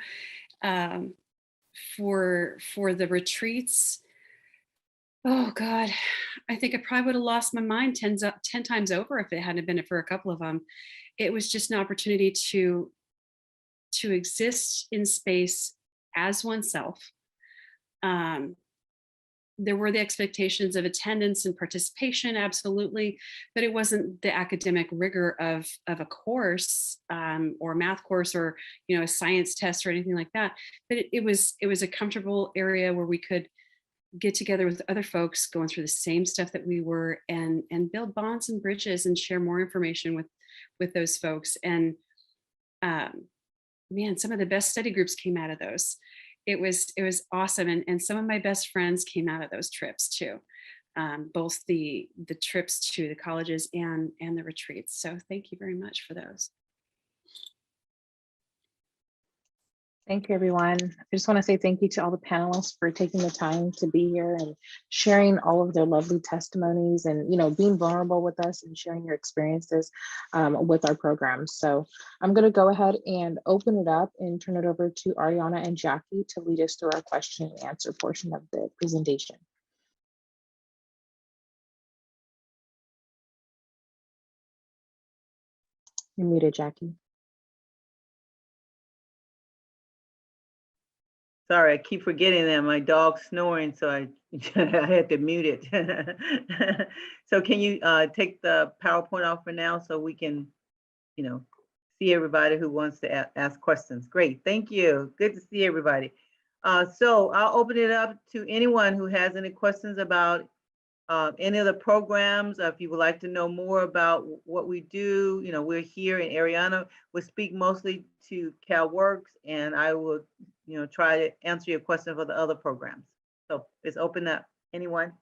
for the retreats. Oh God, I think I probably would have lost my mind 10 times over if it hadn't been for a couple of them. It was just an opportunity to exist in space as oneself. There were the expectations of attendance and participation, absolutely, but it wasn't the academic rigor of a course or a math course, or, you know, a science test or anything like that. But it was a comfortable area where we could get together with other folks going through the same stuff that we were, and build bonds and bridges and share more information with those folks. And man, some of the best study groups came out of those. It was awesome. And some of my best friends came out of those trips too. Both the trips to the colleges and the retreats. So thank you very much for those. Thank you, everyone. I just want to say thank you to all the panelists for taking the time to be here and sharing all of their lovely testimonies, and, you know, being vulnerable with us and sharing your experiences with our program. So I'm going to go ahead and open it up and turn it over to Ariana and Jackie to lead us through our question and answer portion of the presentation. You're muted, Jackie. Sorry, I keep forgetting that my dog's snoring, so I had to mute it. So can you take the PowerPoint off for now so we can, you know, see everybody who wants to ask questions? Great, thank you. Good to see everybody. So I'll open it up to anyone who has any questions about any of the programs. If you would like to know more about what we do, you know, we're here in Ariana. We speak mostly to CalWORKs, and I will, you know, try to answer your question for the other programs. So it's open up. Anyone?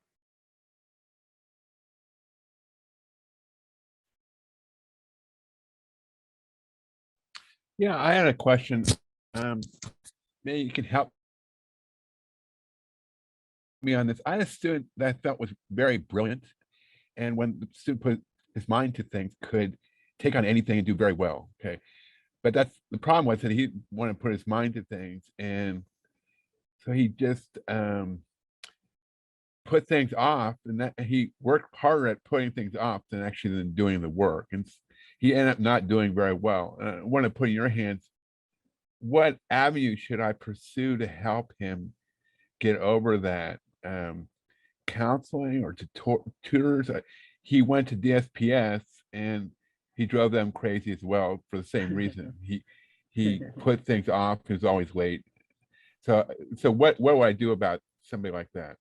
Yeah, I had a question. Maybe you can help me on this. I had a student that I felt was very brilliant, and when the student put his mind to things, could take on anything and do very well. Okay, but that's the problem, was that he wanted to put his mind to things, and so he just put things off, and that he worked harder at putting things off than actually doing the work, and he ended up not doing very well. I want to put in your hands, what avenue should I pursue to help him get over that? Counseling or tutors? He went to DSPS and he drove them crazy as well for the same reason. He put things off. He was always late. So what do I do about somebody like that?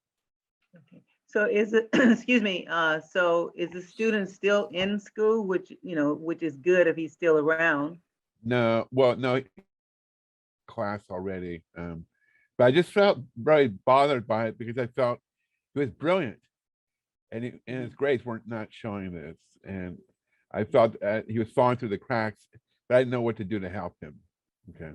Okay. So is it, excuse me, so is the student still in school, which, you know, which is good if he's still around? No, well, no, class already. But I just felt very bothered by it because I felt he was brilliant, and his grades weren't not showing this, and I felt he was falling through the cracks, but I didn't know what to do to help him. Okay.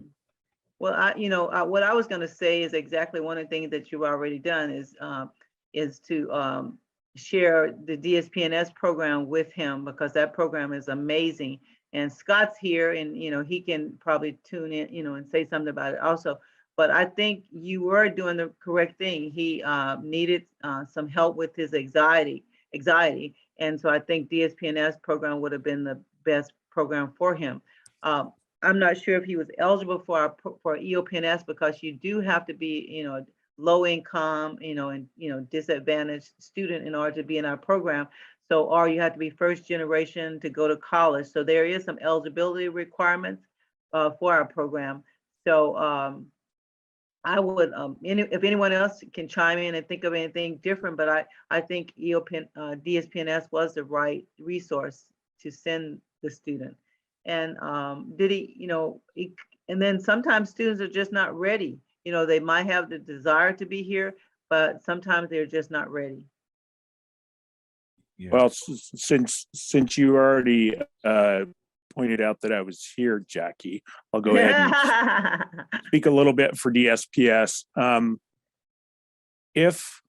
Well, you know, what I was going to say is exactly one of the things that you've already done is to share the DSPNS program with him, because that program is amazing. And Scott's here, and, you know, he can probably tune in, you know, and say something about it also. But I think you were doing the correct thing. He needed some help with his anxiety. And so I think DSPNS program would have been the best program for him. I'm not sure if he was eligible for EOPNS because you do have to be, low income, and, disadvantaged student in order to be in our program. So, or you have to be first generation to go to college. So there is some eligibility requirements for our program. So I would, if anyone else can chime in and think of anything different, but I think DSPNS was the right resource to send the student. And did he, and then sometimes students are just not ready. They might have the desire to be here, but sometimes they're just not ready. Yeah. Well, since you already pointed out that I was here, Jackie, I'll go ahead and speak a little bit for DSPS. It's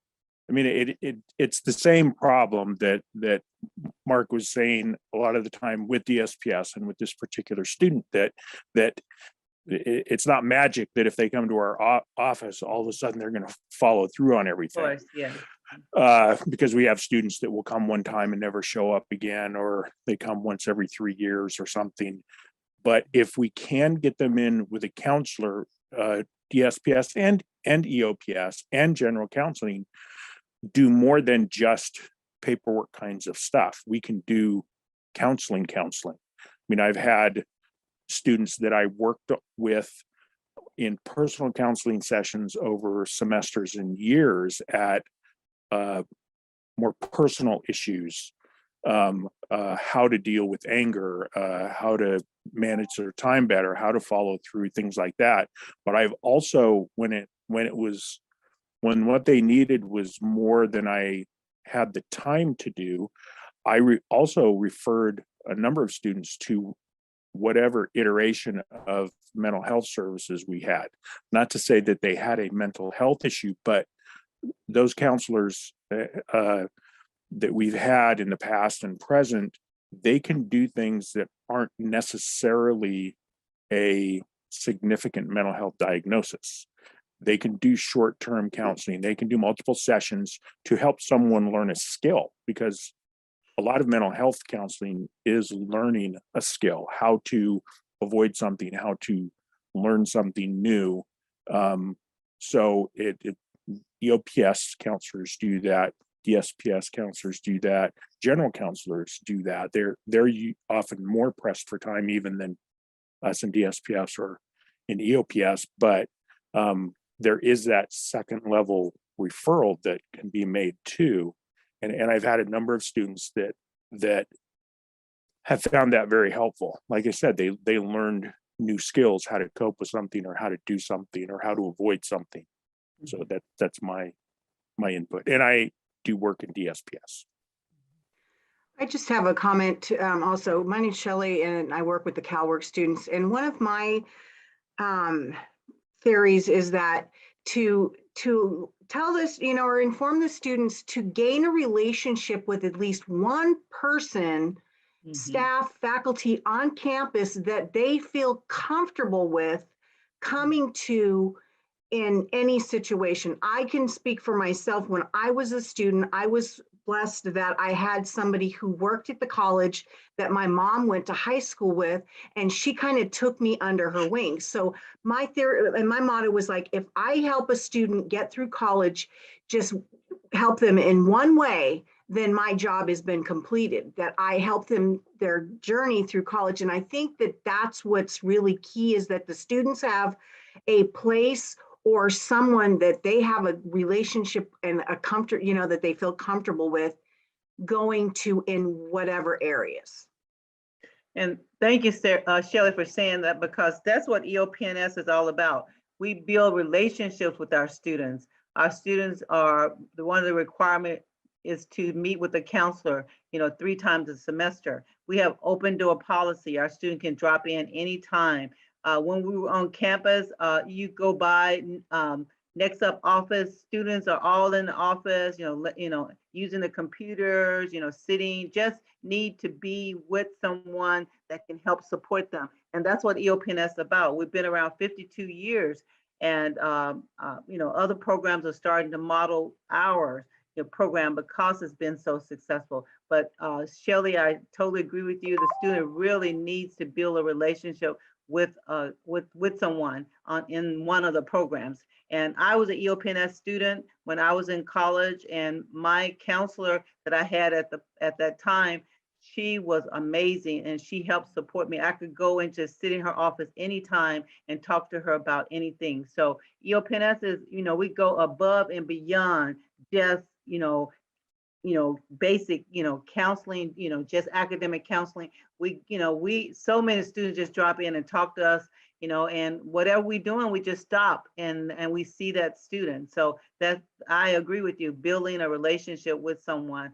the same problem that Mark was saying a lot of the time with DSPS and with this particular student, that it's not magic that if they come to our office, all of a sudden they're going to follow through on everything. Of course, yeah. Because we have students that will come one time and never show up again, or they come once every 3 years or something. But if we can get them in with a counselor, DSPS and EOPS and general counseling do more than just paperwork kinds of stuff. We can do counseling. I mean, I've had students that I worked with in personal counseling sessions over semesters and years at more personal issues, how to deal with anger, how to manage their time better, how to follow through, things like that. But I've also, when what they needed was more than I had the time to do, I also referred a number of students to whatever iteration of mental health services we had. Not to say that they had a mental health issue, but those counselors that we've had in the past and present, they can do things that aren't necessarily a significant mental health diagnosis. They can do short-term counseling. They can do multiple sessions to help someone learn a skill, because a lot of mental health counseling is learning a skill, how to avoid something, how to learn something new. So EOPS counselors do that, DSPS counselors do that, general counselors do that. They're often more pressed for time even than us in DSPS or in EOPS, but there is that second level referral that can be made too. And I've had a number of students that have found that very helpful. Like I said, they learned new skills, how to cope with something, or how to do something, or how to avoid something. So that's my input. And I do work in DSPS. I just have a comment also. My name's Shelley and I work with the CalWorks students. And one of my theories is that to tell this, or inform the students to gain a relationship with at least one person, staff, faculty on campus that they feel comfortable with coming to in any situation. I can speak for myself. When I was a student, I was blessed that I had somebody who worked at the college that my mom went to high school with, and she kind of took me under her wing. So my theory and my motto was like, if I help a student get through college, just help them in one way, then my job has been completed, that I help them their journey through college. And I think that that's what's really key, is that the students have a place or someone that they have a relationship and a comfort, that they feel comfortable with going to in whatever areas. And thank you, Shelley, for saying that, because that's what EOPNS is all about. We build relationships with our students. Our students are, one of the requirement is to meet with a counselor, 3 times a semester. We have open door policy. Our student can drop in anytime. When we were on campus, you go by Next Up office, students are all in the office, using the computers, sitting, just need to be with someone that can help support them. And that's what EOPNS is about. We've been around 52 years, and other programs are starting to model our program because it's been so successful. But Shelley, I totally agree with you. The student really needs to build a relationship with someone in one of the programs. And I was an EOPNS student when I was in college, and my counselor that I had at that time, she was amazing, and she helped support me. I could go and just sit in her office anytime and talk to her about anything. So EOPNS is, we go above and beyond just, basic, counseling, just academic counseling. So many students just drop in and talk to us, and whatever we're doing, we just stop and we see that student. So that, I agree with you, building a relationship with someone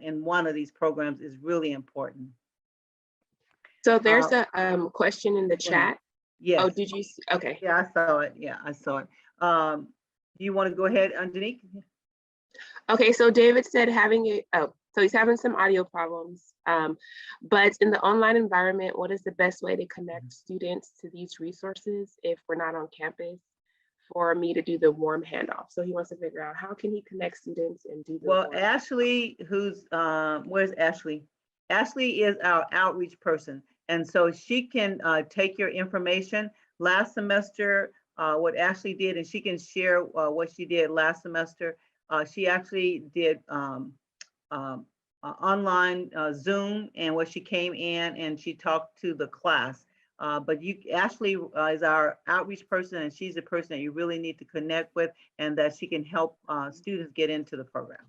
in one of these programs is really important. So there's a question in the chat. Yes. Oh, did you? Okay. Yeah, I saw it. Yeah, I saw it. Do you want to go ahead, Angelique? Okay, so David said so he's having some audio problems, but in the online environment, what is the best way to connect students to these resources if we're not on campus for me to do the warm handoff? So he wants to figure out how can he connect students and do the Well, warm Ashley, where's Ashley? Ashley is our outreach person. And so she can take your information. Last semester, what Ashley did, and she can share what she did last semester. She actually did online Zoom, and where she came in and she talked to the class. But Ashley is our outreach person, and she's the person that you really need to connect with, and that she can help students get into the program.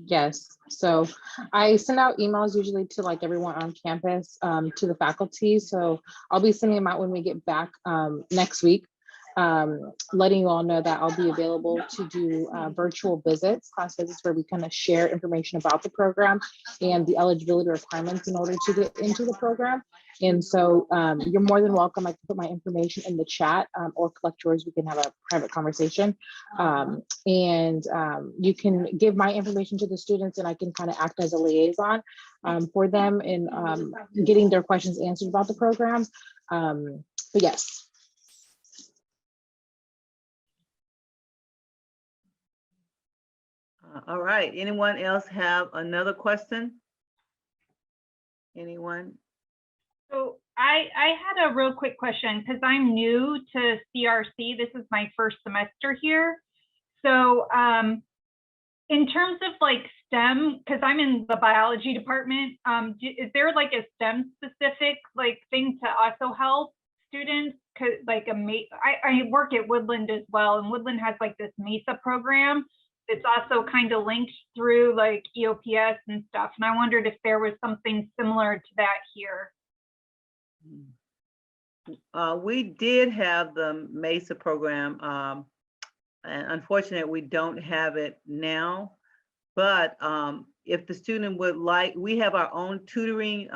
Yes, so I send out emails usually to like everyone on campus, to the faculty. So I'll be sending them out when we get back next week, letting you all know that I'll be available to do virtual visits, class visits, where we kind of share information about the program and the eligibility requirements in order to get into the program. And so you're more than welcome. I can put my information in the chat or collect yours. We can have a private conversation. And you can give my information to the students, and I can kind of act as a liaison for them in getting their questions answered about the program. But yes. All right, anyone else have another question? Anyone? So I had a real quick question because I'm new to CRC. This is my first semester here. So in terms of like STEM, because I'm in the biology department, is there like a STEM specific like thing to also help students? Cause like I work at Woodland as well, and Woodland has like this MESA program. It's also kind of linked through like EOPS and stuff. And I wondered if there was something similar to that here. We did have the MESA program, and unfortunately, we don't have it now. But if the student would like, we have our own tutoring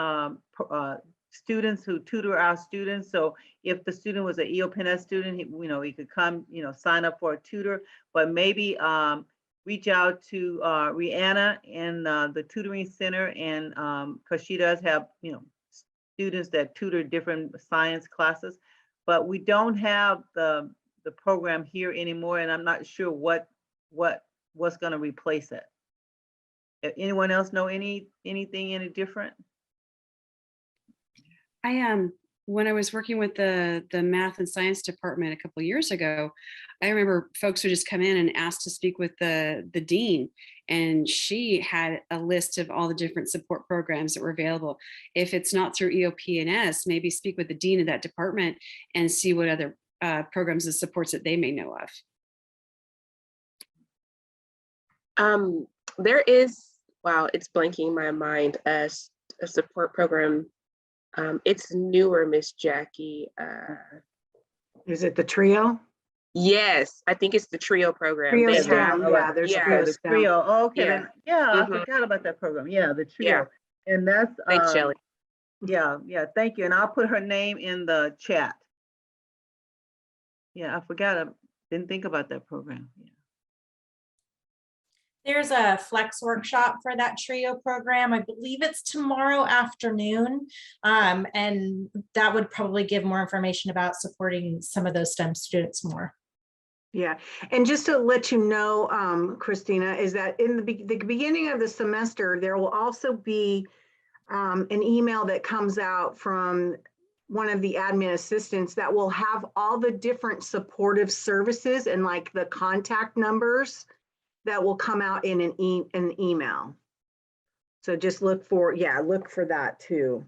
students who tutor our students. So if the student was an EOPNS student, he could come, sign up for a tutor, but maybe reach out to Rihanna in the tutoring center, and because she does have, students that tutor different science classes, but we don't have the program here anymore, and I'm not sure what's going to replace it. Anyone else know anything any different? When I was working with the math and science department a couple of years ago, I remember folks would just come in and ask to speak with the dean, and she had a list of all the different support programs that were available. If it's not through EOPNS, maybe speak with the dean of that department and see what other programs and supports that they may know of. There is, wow, it's blanking my mind, a support program. It's newer, Miss Jackie. Is it the TRIO? Yes, I think it's the TRIO program. TRIO They STEM, have, yeah, there's the TRIO. Oh, okay, Yeah. then, yeah, Mhm. I forgot about that program. Yeah, the TRIO. Yeah. And that's Thanks, Shelley. Yeah, thank you. And I'll put her name in the chat. Yeah, I forgot. I didn't think about that program. Yeah. There's a flex workshop for that TRIO program. I believe it's tomorrow afternoon. And that would probably give more information about supporting some of those STEM students more. Yeah, and just to let you know, Christina, is that in the beginning of the semester, there will also be an email that comes out from one of the admin assistants that will have all the different supportive services and like the contact numbers that will come out in an email. So just look for that too.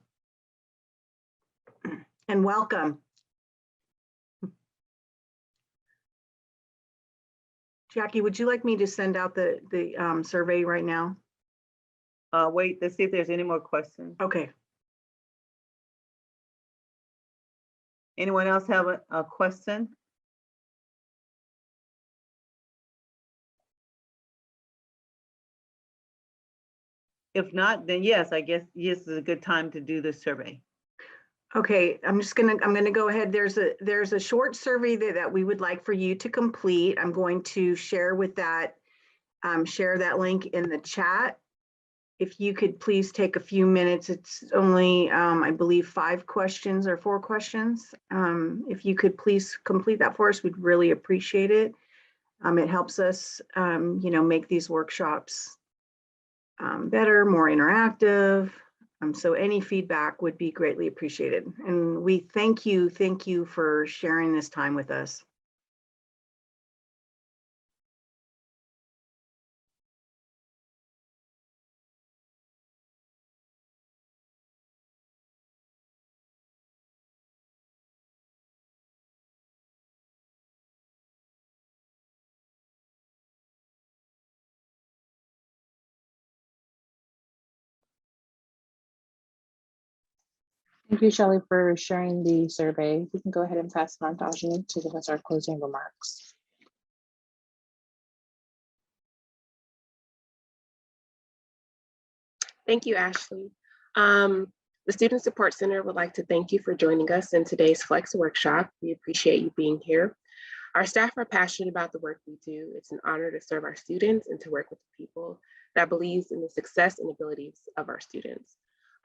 And welcome. Jackie, would you like me to send out the survey right now? Wait, let's see if there's any more questions. Okay. Anyone else have a question? If not, then yes, I guess yes is a good time to do the survey. Okay, I'm gonna go ahead. There's a short survey that we would like for you to complete. I'm going to share share that link in the chat. If you could please take a few minutes, it's only, I believe 5 questions or 4 questions. If you could please complete that for us, we'd really appreciate it. It helps us, make these workshops better, more interactive. So any feedback would be greatly appreciated. And we thank you for sharing this time with us. Thank you, Shelley, for sharing the survey. We can go ahead and pass it on to Ajani to give us our closing remarks. Thank you, Ashley. The Student Support Center would like to thank you for joining us in today's Flex workshop. We appreciate you being here. Our staff are passionate about the work we do. It's an honor to serve our students and to work with people that believes in the success and abilities of our students.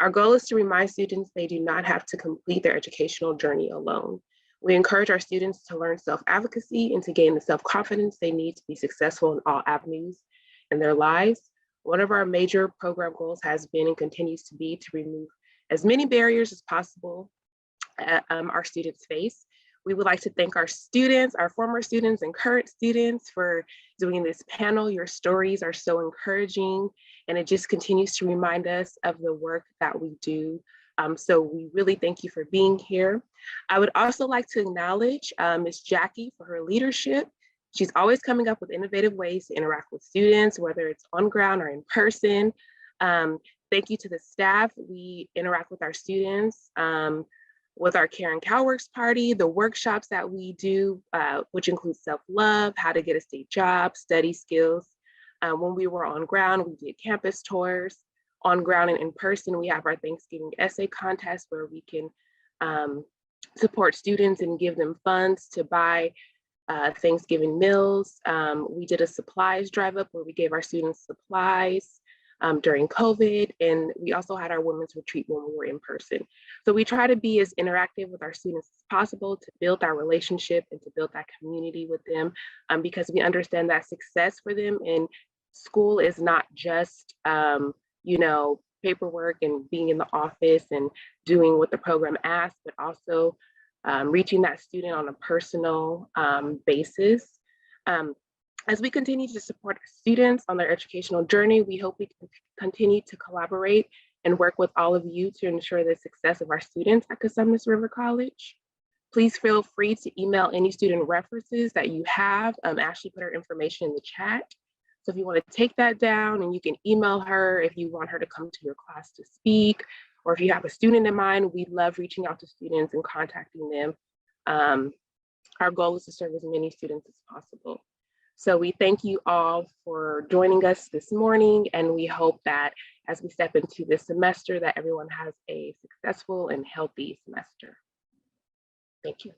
Our goal is to remind students they do not have to complete their educational journey alone. We encourage our students to learn self-advocacy and to gain the self-confidence they need to be successful in all avenues in their lives. One of our major program goals has been and continues to be to remove as many barriers as possible our students face. We would like to thank our students, our former students and current students for doing this panel. Your stories are so encouraging and it just continues to remind us of the work that we do. So we really thank you for being here. I would also like to acknowledge Ms. Jackie for her leadership. She's always coming up with innovative ways to interact with students, whether it's on ground or in person. Thank you to the staff. We interact with our students with our Care and CalWorks party, the workshops that we do, which include self-love, how to get a state job, study skills. When we were on ground, we did campus tours. On ground and in person, we have our Thanksgiving essay contest where we can support students and give them funds to buy Thanksgiving meals. We did a supplies drive up where we gave our students supplies during COVID. And we also had our women's retreat when we were in person. So we try to be as interactive with our students as possible to build our relationship and to build that community with them because we understand that success for them in school is not just, paperwork and being in the office and doing what the program asks, but also reaching that student on a personal basis. As we continue to support our students on their educational journey, we hope we can continue to collaborate and work with all of you to ensure the success of our students at Cosumnes River College. Please feel free to email any student references that you have. Ashley put her information in the chat. So if you want to take that down and you can email her if you want her to come to your class to speak, or if you have a student in mind, we love reaching out to students and contacting them. Our goal is to serve as many students as possible. So we thank you all for joining us this morning, and we hope that as we step into this semester that everyone has a successful and healthy semester. Thank you.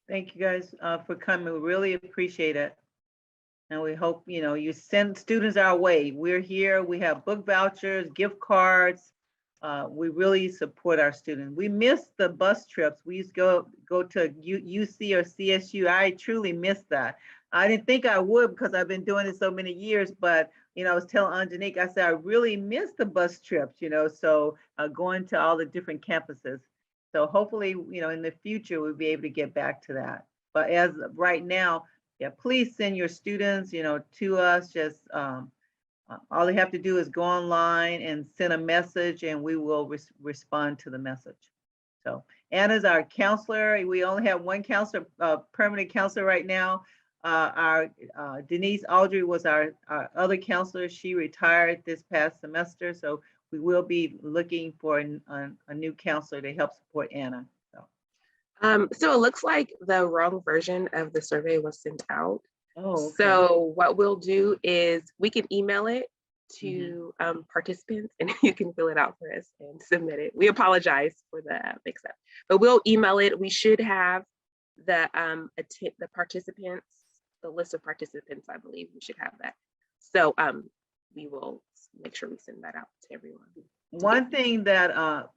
Thank you guys for coming. We really appreciate it. And we hope, you send students our way. We're here, we have book vouchers, gift cards. We really support our students. We miss the bus trips. We used to go to UC or CSU. I truly miss that. I didn't think I would because I've been doing it so many years, but I was telling Angenique, I said, I really miss the bus trips, so going to all the different campuses. So hopefully, in the future, we'll be able to get back to that. But as of right now, yeah, please send your students, to us. Just all they have to do is go online and send a message, and we will respond to the message. So Anna's our counselor. We only have one counselor, permanent counselor right now. Our Denise Audrey was our other counselor. She retired this past semester, so we will be looking for a new counselor to help support Anna. So it looks like the wrong version of the survey was sent out. Oh, okay. So what we'll do is we can email it to participants, and you can fill it out for us and submit it. We apologize for the mix-up, but we'll email it. We should have the participants, the list of participants. I believe we should have that. So we will make sure we send that out to everyone. One thing that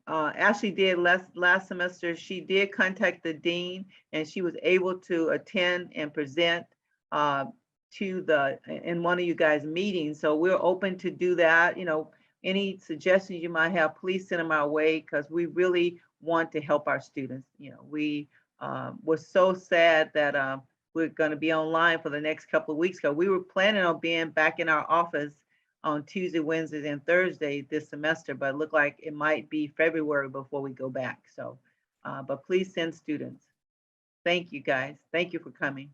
Ashley did last semester, she did contact the dean, and she was able to attend and present in one of you guys' meetings. So we're open to do that. Any suggestions you might have, please send them our way, because we really want to help our students. We were so sad that we're going to be online for the next couple of weeks, because we were planning on being back in our office on Tuesday, Wednesdays, and Thursday this semester, but it looked like it might be February before we go back. So, but please send students. Thank you, guys. Thank you for coming.